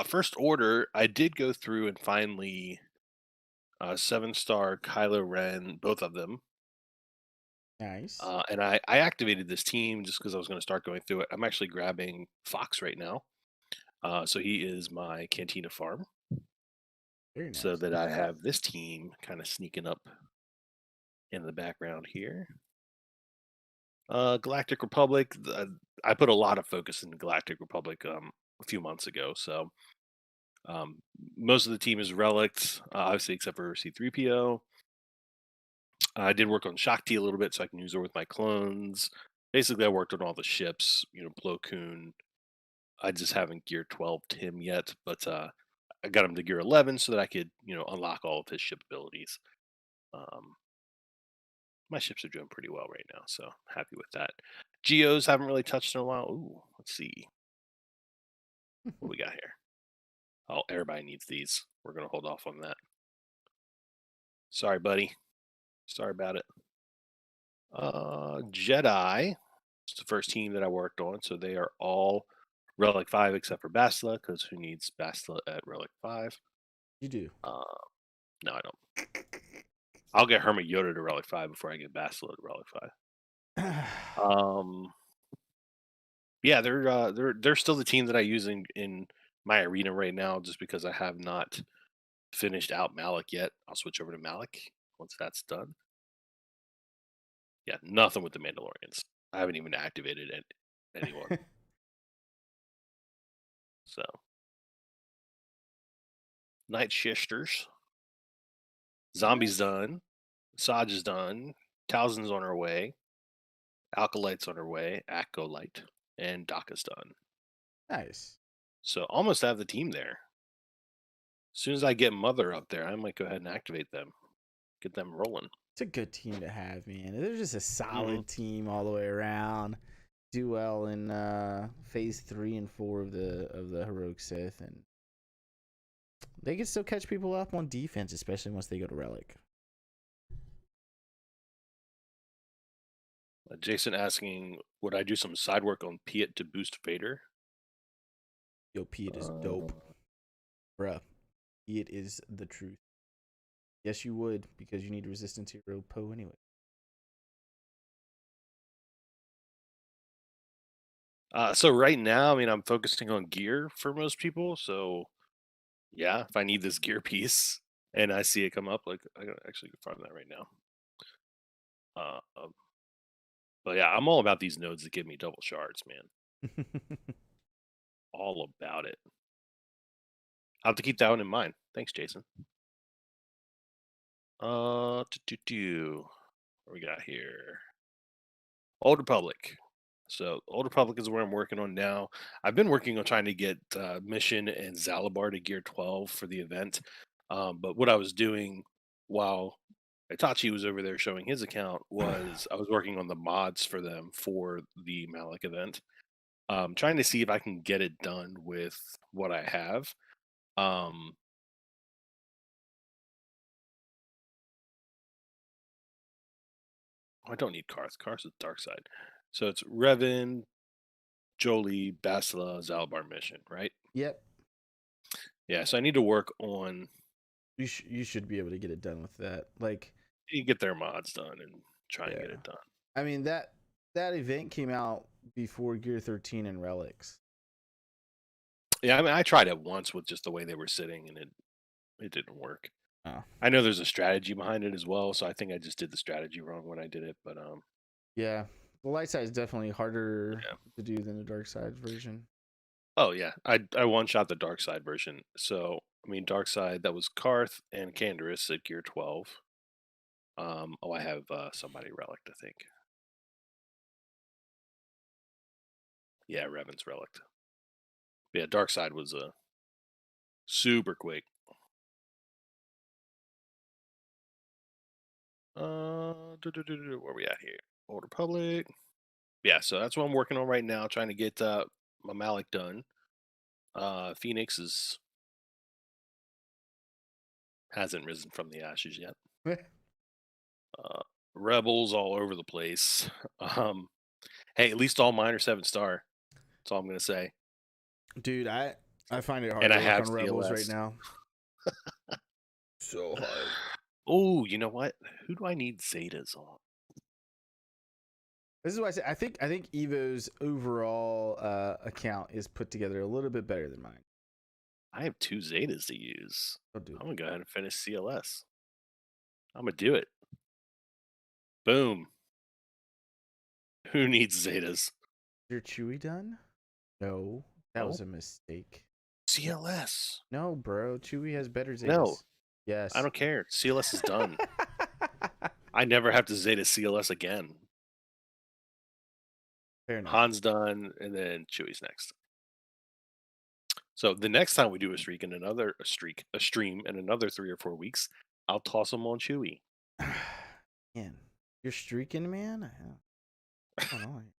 First order, I did go through and finally 7-star Kylo Ren, both of them. Nice. And I activated this team just because I was going to start going through it. I'm actually grabbing Fox right now. So he is my Cantina farm. Very So nice. that I have this team kind of sneaking up in the background here. Galactic Republic. I put a lot of focus in Galactic Republic a few months ago. So most of the team is relics, obviously except for C3PO. I did work on Shakti a little bit, so I can use her with my clones. Basically, I worked on all the ships. Plo Koon. I just haven't gear 12 Tim yet, but I got him to gear 11 so that I could, unlock all of his ship abilities. Um, my ships are doing pretty well right now, so happy with that. Geos haven't really touched in a while. Ooh, let's see what we got here. Oh, everybody needs these. We're gonna hold off on that. Sorry, buddy. Sorry about it. Jedi. It's the first team that I worked on, so they are all Relic 5 except for Bastila, because who needs Bastila at Relic 5? You do. No, I don't. I'll get Hermit Yoda to Relic 5 before I get Bastila to Relic 5. Yeah, they're still the team that I use in my arena right now, just because I have not finished out Malik yet. I'll switch over to Malik once that's done. Yeah, nothing with the Mandalorians. I haven't even activated anyone. So, Night Shifters, Zombies done, Saj is done, Talzin's on her way, Alkalite's on her way, Acolyte, and Daka's done. Nice. So almost have the team there. As soon as I get Mother up there, I might go ahead and activate them, get them rolling. It's a good team to have, man. They're just a solid team all the way around. Do well in phase 3 and 4 of the heroic Sith, and they can still catch people up on defense, especially once they go to Relic. Jason asking, would I do some side work on Piet to boost Vader? Yo, Piet is dope. Bruh. Piet is the truth. Yes, you would, because you need resistance hero Poe anyway. So right now, I'm focusing on gear for most people. So yeah, if I need this gear piece and I see it come up, like I gotta actually farm that right now. But yeah, I'm all about these nodes that give me double shards, man. All about it. I'll have to keep that one in mind. Thanks, Jason. What we got here? Old Republic. So Old Republic is where I'm working on now. I've been working on trying to get Mission and Zalabar to gear 12 for the event. But what I was doing while Itachi was over there showing his account was I was working on the mods for them for the Malik event. Trying to see if I can get it done with what I have. I don't need Karth. Karth is dark side. So it's Revan, Jolie, Bastila, Zalabar mission, right? Yep. Yeah, so I need to work on. You should be able to get it done with that. Like, You get their mods done and try and get it done. I mean, that event came out before Gear 13 and Relics. Yeah, I tried it once with just the way they were sitting, and it didn't work. Oh. I know there's a strategy behind it as well, so I think I just did the strategy wrong when I did it. But yeah, the light side is definitely harder to do than the dark side version. Oh yeah, I one shot the dark side version. So dark side, that was Karth and Canderous at gear 12. I have somebody relic, I think. Yeah, Revan's relic. Yeah, dark side was super quick. Where we at here? Old Republic. Yeah, so that's what I'm working on right now, trying to get my Malik done. Phoenix hasn't risen from the ashes yet. Rebels all over the place. Hey, at least all mine are 7-star. That's all I'm gonna say. Dude, I find it hard And to I work have on Rebels CLS. right now. So hard. Oh, you know what? Who do I need Zetas on? This is why I say I think Evo's overall account is put together a little bit better than mine. I have 2 Zetas to use. I'll do I'm it. gonna go ahead and finish CLS. I'm gonna do it. Boom. Who needs Zetas? Is your Chewy done? No, that No. was a mistake. CLS. No, bro. Chewy has better No, Zetas. I Yes. don't care. CLS is done. I never have to Zeta CLS again. Fair enough. Han's done, and then Chewy's next. So the next time we do a stream in another 3 or 4 weeks, I'll toss them on Chewy. Man, you're streaking, man. I don't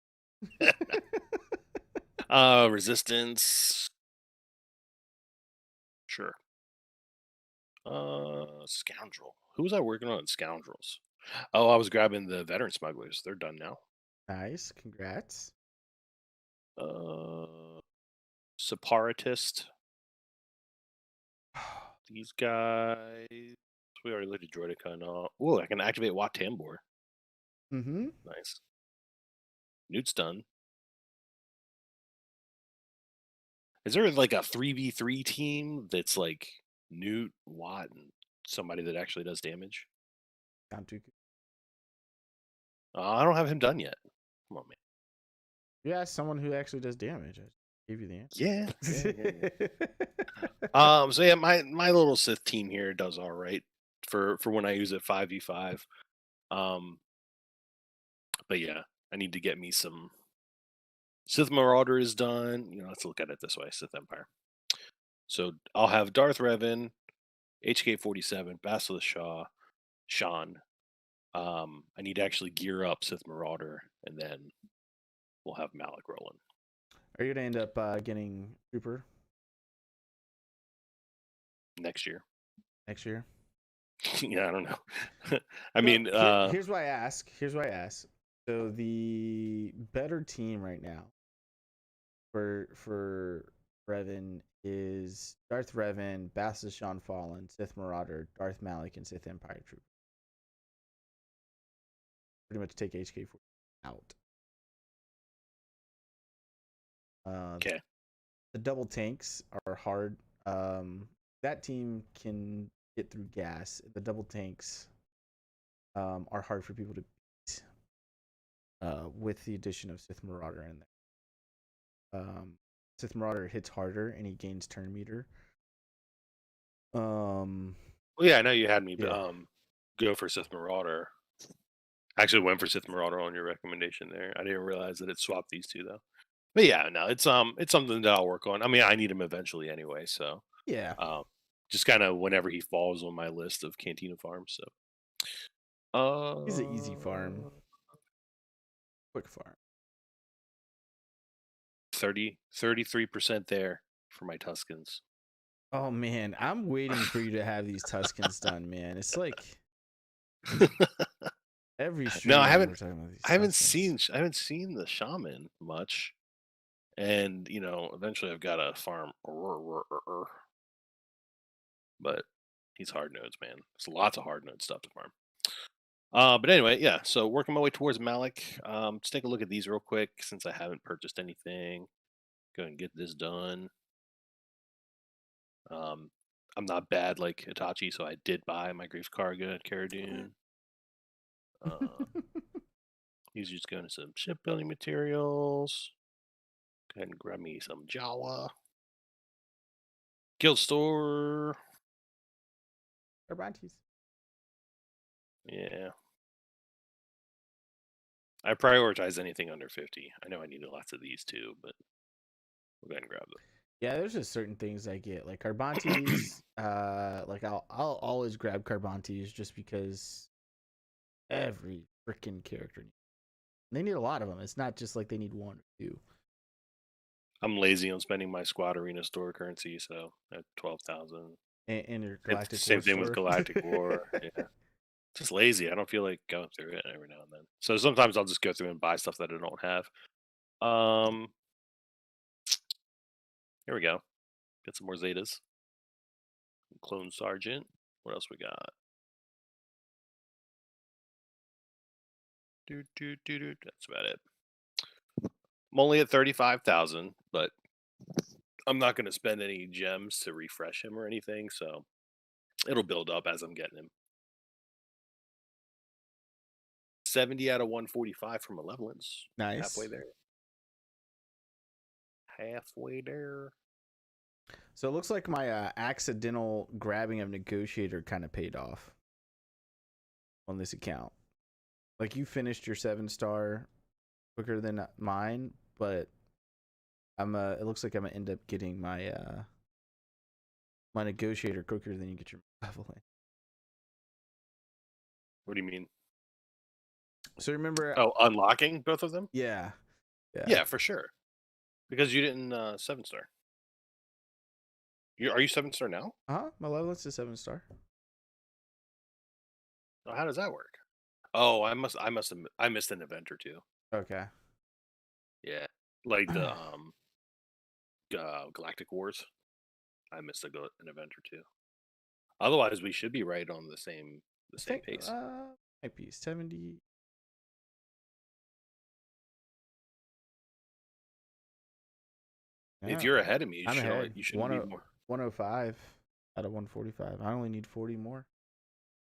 know. Resistance. Sure. Scoundrel. Who was I working on in Scoundrels? Oh, I was grabbing the veteran smugglers. They're done now. Nice. Congrats. Separatist. These guys. We already looked at Droideka and all. Oh, I can activate Wat Tambor. Mm-hmm. Nice. Newt's done. Is there like a 3v3 team that's like Newt, Watt, and somebody that actually does damage? Sound too good. I don't have him done yet. Come on, man. You asked someone who actually does damage. I gave you the answer. Yeah. So yeah, my little Sith team here does all right for when I use it 5v5. But yeah, I need to get me some Sith Marauder is done. Let's look at it this way: Sith Empire. So I'll have Darth Revan, HK-47, Basilisk Sean. I need to actually gear up Sith Marauder, and then we'll have Malik rolling. Are you gonna end up getting Trooper Next year? Yeah, I don't know. I mean, here's why I ask. So the better team right now for Revan is Darth Revan, Basilisk Sean Fallen, Sith Marauder, Darth Malik, and Sith Empire Trooper. Pretty much take HK out. okay. The double tanks are hard. That team can get through gas. The double tanks are hard for people to beat with the addition of Sith Marauder in there. Sith Marauder hits harder and he gains turn meter. Well, yeah, I know you had me go for Sith Marauder. Actually went for Sith Marauder on your recommendation there. I didn't realize that it swapped these two though. But yeah, no, it's something that I'll work on. I mean, I need him eventually anyway, so yeah. Just kind of whenever he falls on my list of Cantina farms. So He's an easy farm. Quick farm. 33% there for my Tuscans. Oh man, I'm waiting for you to have these Tuscans done, man. It's like every stream. No, I haven't. We're talking about these I haven't Tuscans. I haven't seen the shaman much, and eventually I've got to farm. But he's hard nodes, man. There's lots of hard node stuff to farm. But anyway, yeah. So working my way towards Malik. Let's take a look at these real quick since I haven't purchased anything. Go and get this done. I'm not bad like Itachi, so I did buy my Grief Karga at Cara Dune. He's just going to some shipbuilding materials. Go ahead and grab me some Jawa. Guild store. Carbantes. Yeah. I prioritize anything under 50. I know I need lots of these too, but we'll go ahead and grab them. Yeah, there's just certain things I get like Carbantes. Like I'll always grab Carbantes just because every freaking character they need a lot of them. It's not just like they need one or two. I'm lazy on spending my squad arena store currency, so at 12,000. And your Galactic Same War thing with store. Galactic War. Yeah. Just lazy. I don't feel like going through it every now and then. So sometimes I'll just go through and buy stuff that I don't have. Here we go. Get some more Zetas. Clone Sergeant. What else we got? That's about it. I'm only at 35,000, but I'm not going to spend any gems to refresh him or anything, so it'll build up as I'm getting him. 70 out of 145 from Malevolence. Nice. Halfway there. Halfway there. So it looks like my accidental grabbing of Negotiator kind of paid off on this account. Like, you finished your 7-star quicker than mine, but it looks like I'm gonna end up getting my my Negotiator quicker than you get your Malevolent. What do you mean? So remember? Oh, unlocking both of them? Yeah. Yeah, for sure. Because you didn't 7-star. Are you 7-star now? Malevolence is 7-star. Oh, how does that work? Oh, I missed an event or two. Okay. Yeah, like the Galactic Wars. I missed an event or two. Otherwise, we should be right on the same pace. Might be 70. If you're ahead of me, I'm ahead. you should need more. 105 out of 145. I only need 40 more.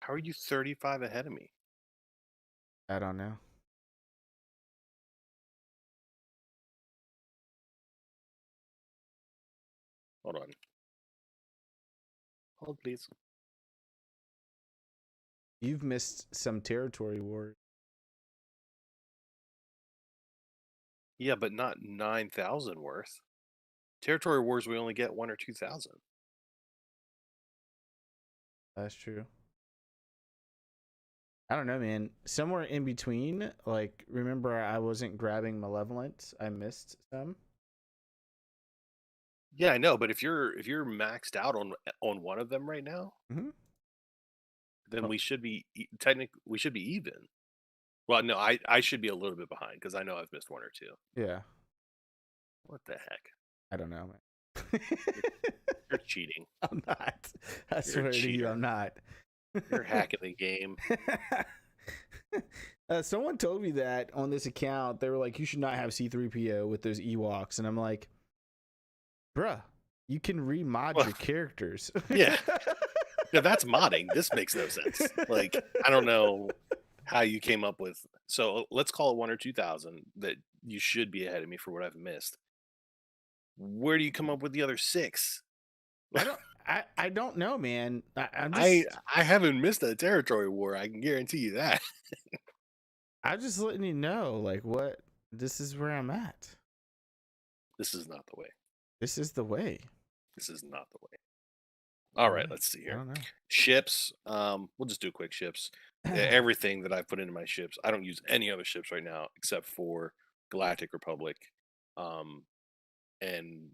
How are you 35 ahead of me? I don't know. Hold on. Hold, please. You've missed some territory wars. Yeah, but not 9,000 worth. Territory wars, we only get 1 or 2,000. That's true. I don't know, man. Somewhere in between, like, remember I wasn't grabbing Malevolent. I missed some. Yeah, I know, but if you're maxed out on one of them right now, then we should be we should be even. Well, no, I should be a little bit behind because I know I've missed 1 or 2. Yeah. What the heck? I don't know, man. You're cheating. I'm not. I swear to you, I'm not. You're hacking the game. Someone told me that on this account. They were like, you should not have C3PO with those Ewoks. And I'm like, bruh, you can remod your characters. Yeah. Yeah, that's modding. This makes no sense. Like, I don't know how you came up with. So let's call it 1 or 2,000 that you should be ahead of me for what I've missed. Where do you come up with the other 6? I don't know, man. I haven't missed a territory war. I can guarantee you that. I'm just letting you know, like, what this is where I'm at. This is not the way. This is the way. This is not the way. All right, let's see here. I don't know. Ships. We'll just do quick ships. Everything that I put into my ships, I don't use any other ships right now except for Galactic Republic. And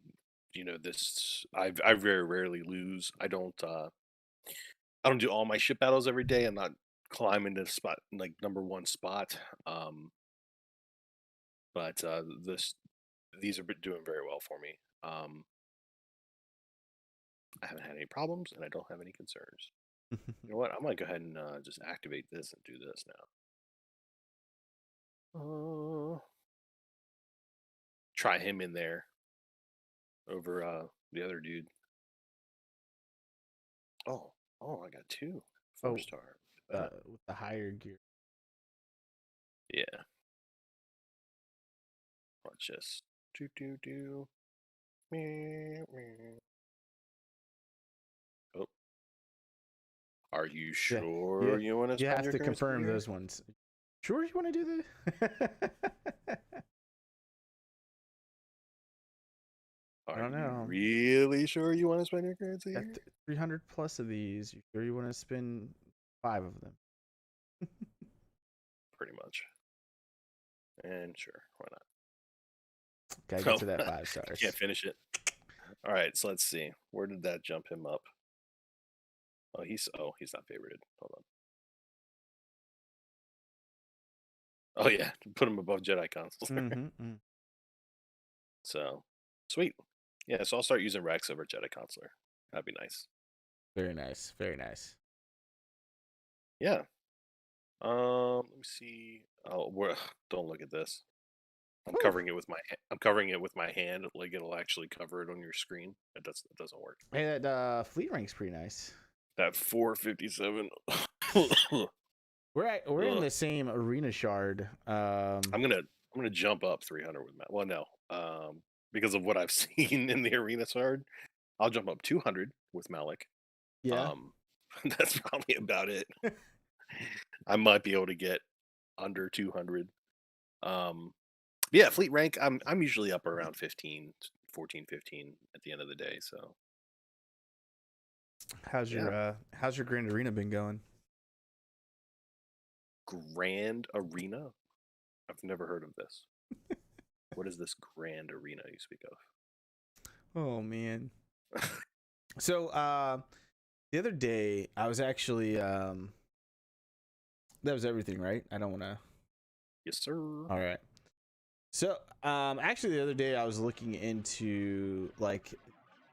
you know, this I very rarely lose. I don't do all my ship battles every day. I'm not climbing to spot like number 1 spot. But these are doing very well for me. I haven't had any problems and I don't have any concerns. You know what? I'm gonna go ahead and just activate this and do this now. Try him in there over the other dude. Oh, I got 2 4-star with the higher gear. Yeah. Watch this. Do. Oh. Are you sure you want to? You have to confirm those ones. Sure, you want to do this? I don't know. Really sure you want to spend your currency here? 300 plus of these. You sure you want to spend 5 of them? Pretty much. And sure, why not? Gotta get to that 5 stars. Can't finish it. All right, so let's see. Where did that jump him up? Oh, he's not favorited. Hold on. Oh yeah, put him above Jedi Consular. So sweet. Yeah, so I'll start using Rex over Jedi Consular. That'd be nice. Very nice. Very nice. Yeah. Let me see. Oh, don't look at this. I'm Woo. covering it with my I'm covering it with my hand. Like it'll actually cover it on your screen. It doesn't work. Hey, that fleet rank's pretty nice. That 457. We're in the same arena shard. I'm gonna jump up 300 with Matt. Well, no, because of what I've seen in the arena shard, I'll jump up 200 with Malik. Yeah. That's probably about it. I might be able to get under 200. Yeah, fleet rank. I'm usually up around 15, 14, 15 at the end of the day. So, How's your Grand Arena been going? Grand Arena. I've never heard of this. What is this Grand Arena you speak of? Oh man. So the other day I was actually that was everything, right? I don't want to. Yes, sir. All right. So actually the other day I was looking into like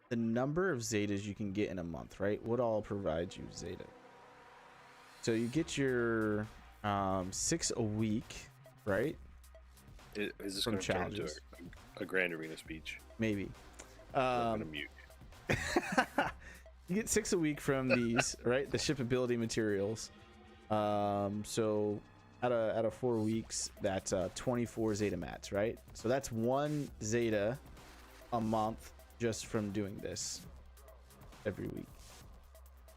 the number of Zetas you can get in a month, right? What all provides you Zeta? So you get your 6 a week, right? Is this From going to turn into challenges. a Grand Arena speech? Maybe. I'm going to mute. You get 6 a week from these, right? The shippability materials. So out of 4 weeks, that's 24 Zeta mats, right? So that's 1 Zeta a month just from doing this every week,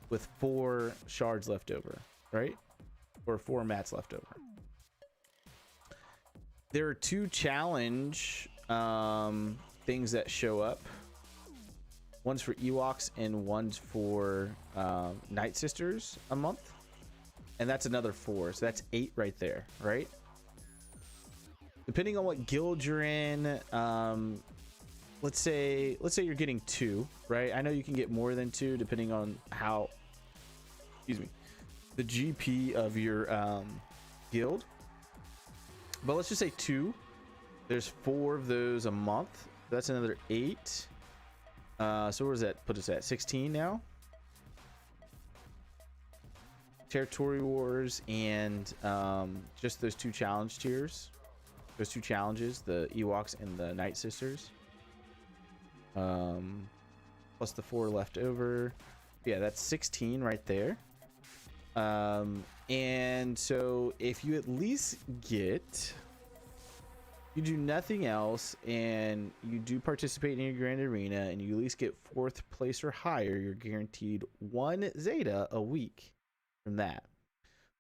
with 4 shards left over, right? Or 4 mats left over. There are 2 challenge things that show up. One's for Ewoks and one's for Night Sisters a month, and that's another 4, so that's 8 right there, right? Depending on what guild you're in, let's say you're getting 2, right? I know you can get more than 2 depending on how, excuse me, the GP of your guild. But let's just say 2. There's 4 of those a month. That's another 8. So where does that put us at? 16 now. Territory Wars and just those 2 challenge tiers. Those 2 challenges, the Ewoks and the Night Sisters. Plus the 4 left over. Yeah, that's 16 right there. And so if you at least get, you do nothing else and you do participate in your Grand Arena and you at least get 4th place or higher, you're guaranteed 1 Zeta a week from that.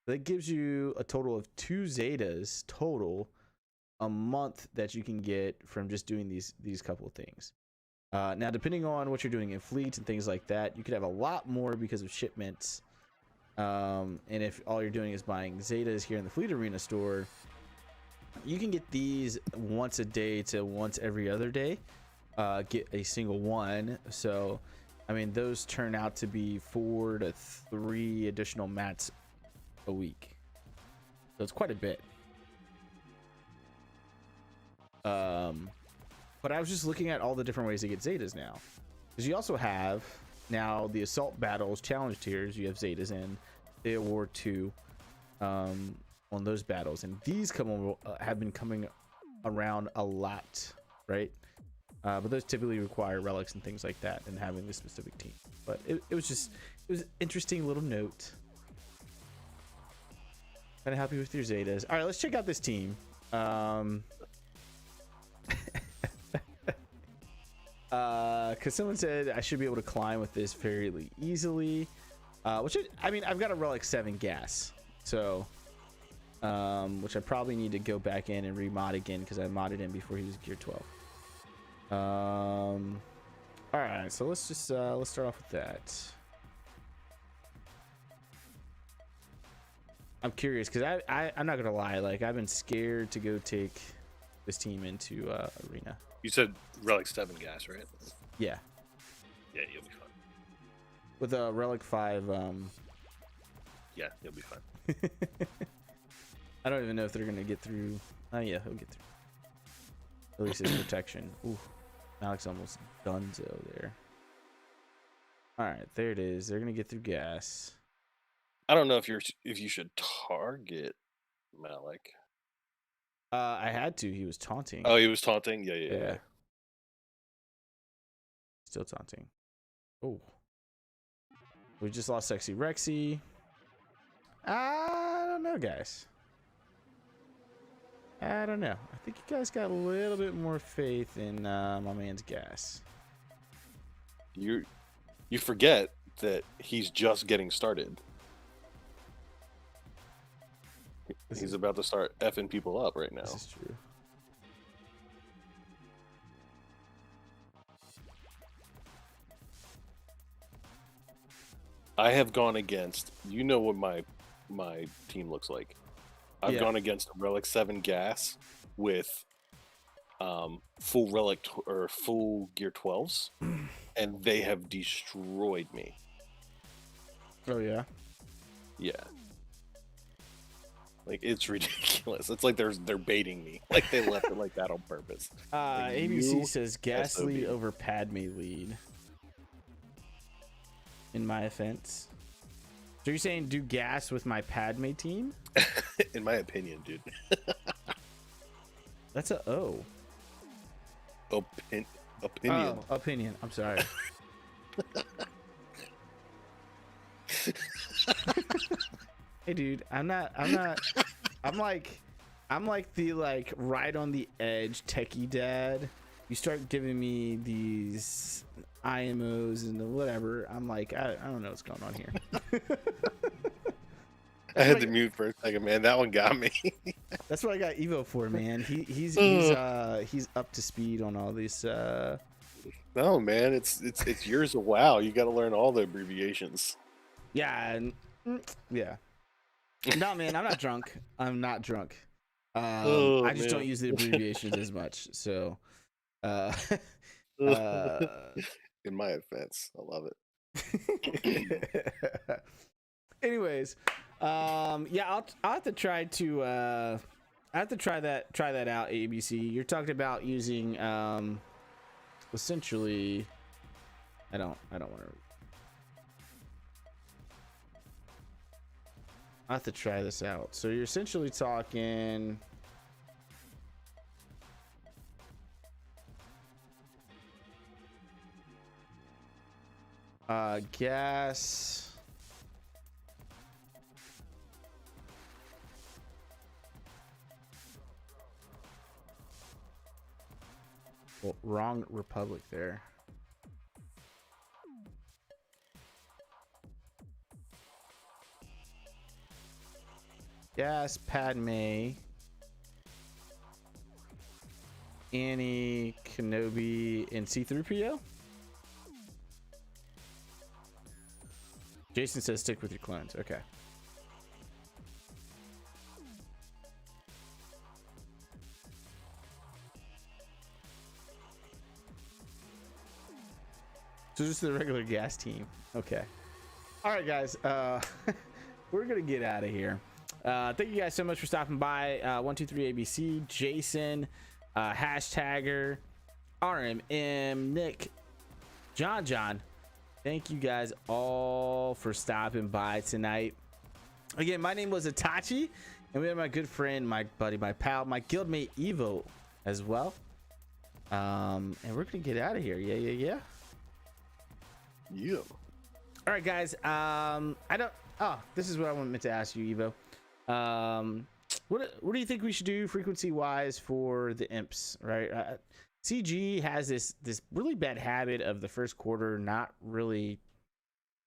That gives you a total of 2 Zetas total a month that you can get from just doing these couple of things. Now, depending on what you're doing in fleets and things like that, you could have a lot more because of shipments. And if all you're doing is buying Zetas here in the Fleet Arena store, you can get these once a day to once every other day. Get a single one. So, I mean, those turn out to be 4 to 3 additional mats a week. So it's quite a bit. But I was just looking at all the different ways to get Zetas now, because you also have now the Assault Battles challenge tiers. You have Zetas in. They award 2 on those battles, and these have been coming around a lot, right? But those typically require relics and things like that, and having this specific team. But it was an interesting little note. Kind of happy with your Zetas. All right, let's check out this team. Because someone said I should be able to climb with this fairly easily, which I mean, I've got a relic 7 gas, so which I probably need to go back in and remod again because I modded him before he was gear 12. All right, so let's just let's start off with that. I'm curious because I'm not gonna lie, like I've been scared to go take this team into arena. You said relic 7 gas, right? Yeah. Yeah, you'll be fine. With a relic 5, yeah, you'll be fine. I don't even know if they're gonna get through. Oh yeah, he'll get through. At least his protection. Ooh, Malik's almost donezo there. All right, there it is. They're gonna get through gas. I don't know if you should target Malik. I had to. He was taunting. Oh, he was taunting. Yeah. Yeah. Still taunting. Oh. We just lost Sexy Rexy. I don't know, guys. I don't know. I think you guys got a little bit more faith in my man's gas. You forget that he's just getting started. He's about to start effing people up right now. This is true. I have gone against, you know what my team looks like. I've gone against Relic 7 gas with full Relic or full Gear 12s, and they have destroyed me. Oh yeah. Yeah. Like, it's ridiculous. It's like they're baiting me. Like, they left it like that on purpose. Like, ABC says gas SOB. lead over Padme lead. In my offense. So you're saying do gas with my Padme team? In my opinion, dude. That's a O. Opinion. Oh, opinion. I'm sorry. Hey, dude. I'm like the right on the edge techie dad. You start giving me these IMOs and the whatever. I'm like, I don't know what's going on here. I had to mute for a second, man. That one got me. That's what I got Evo for, man. He's up to speed on all these. No, man, it's years of WoW. You got to learn all the abbreviations. Yeah, yeah. No, man, I'm not drunk. I'm not drunk. I just don't use the abbreviations as much. So, in my offense, I love it. Anyways, yeah, I'll have to try to I have to try that out. ABC, you're talking about using essentially. I don't want to. I have to try this out. So you're essentially talking. Gas. Well, wrong republic there. Gas, Padme, Annie, Kenobi, and C-3PO. Jason says stick with your clones. Okay. So just the regular gas team. Okay. All right, guys. We're going to get out of here. Thank you guys so much for stopping by. 123ABC, Jason, hashtagger, RMM, Nick, John. Thank you guys all for stopping by tonight. Again, my name was Itachi, and we have my good friend, my buddy, my pal, my guildmate Evo as well. And we're gonna get out of here. Yeah. All right, guys. This is what I meant to ask you, Evo. What do you think we should do frequency wise for the imps, right? CG has this really bad habit of the first quarter not really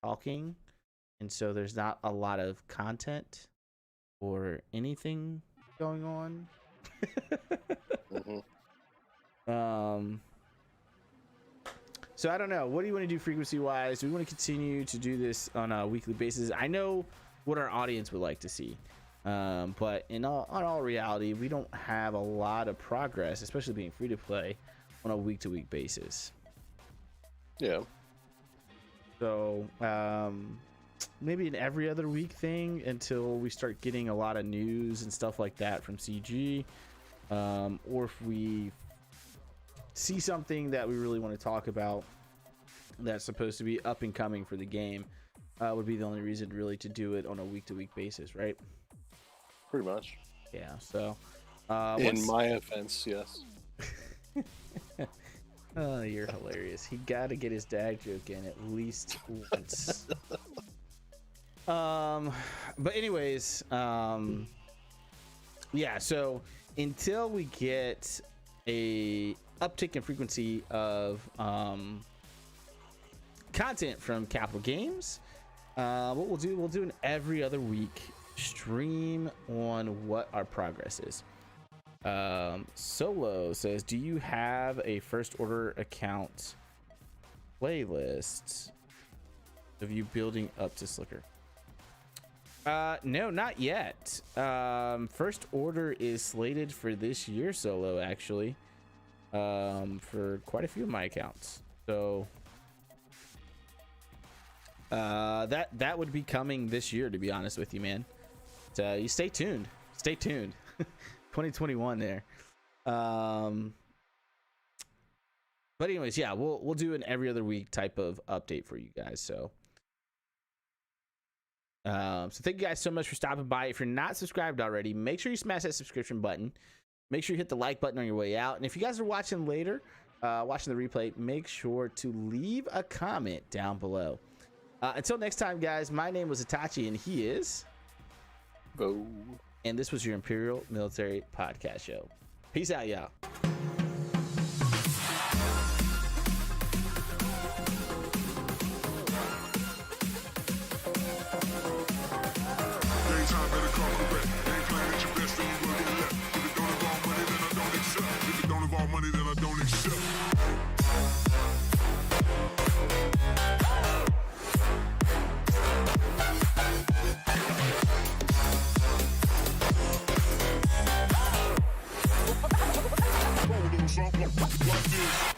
talking, and so there's not a lot of content or anything going on. So I don't know. What do you want to do frequency wise? Do we want to continue to do this on a weekly basis? I know what our audience would like to see. But on all reality, we don't have a lot of progress, especially being free to play on a week-to-week basis. Yeah. So maybe an every other week thing until we start getting a lot of news and stuff like that from CG, or if we see something that we really want to talk about that's supposed to be up and coming for the game, would be the only reason really to do it on a week-to-week basis, right? Pretty much. Yeah. So, in my offense, yes. Oh, you're hilarious. He got to get his dad joke in at least once. But anyways, yeah. So until we get a uptick in frequency of content from Capital Games, what we'll do an every other week stream on what our progress is. Solo says, do you have a first order account playlist of you building up to Slicker? No, not yet. First order is slated for this year, Solo, actually, for quite a few of my accounts. So that would be coming this year, to be honest with you, man. So you stay tuned. 2021 there. But anyways, yeah, we'll do an every other week type of update for you guys. So thank you guys so much for stopping by. If you're not subscribed already, make sure you smash that subscription button. Make sure you hit the like button on your way out. And if you guys are watching later, watching the replay, make sure to leave a comment down below. Until next time, guys, my name was Itachi, and he is Bo. And this was your Imperial Military Podcast Show. Peace out, y'all. Money that I don't accept. Like this.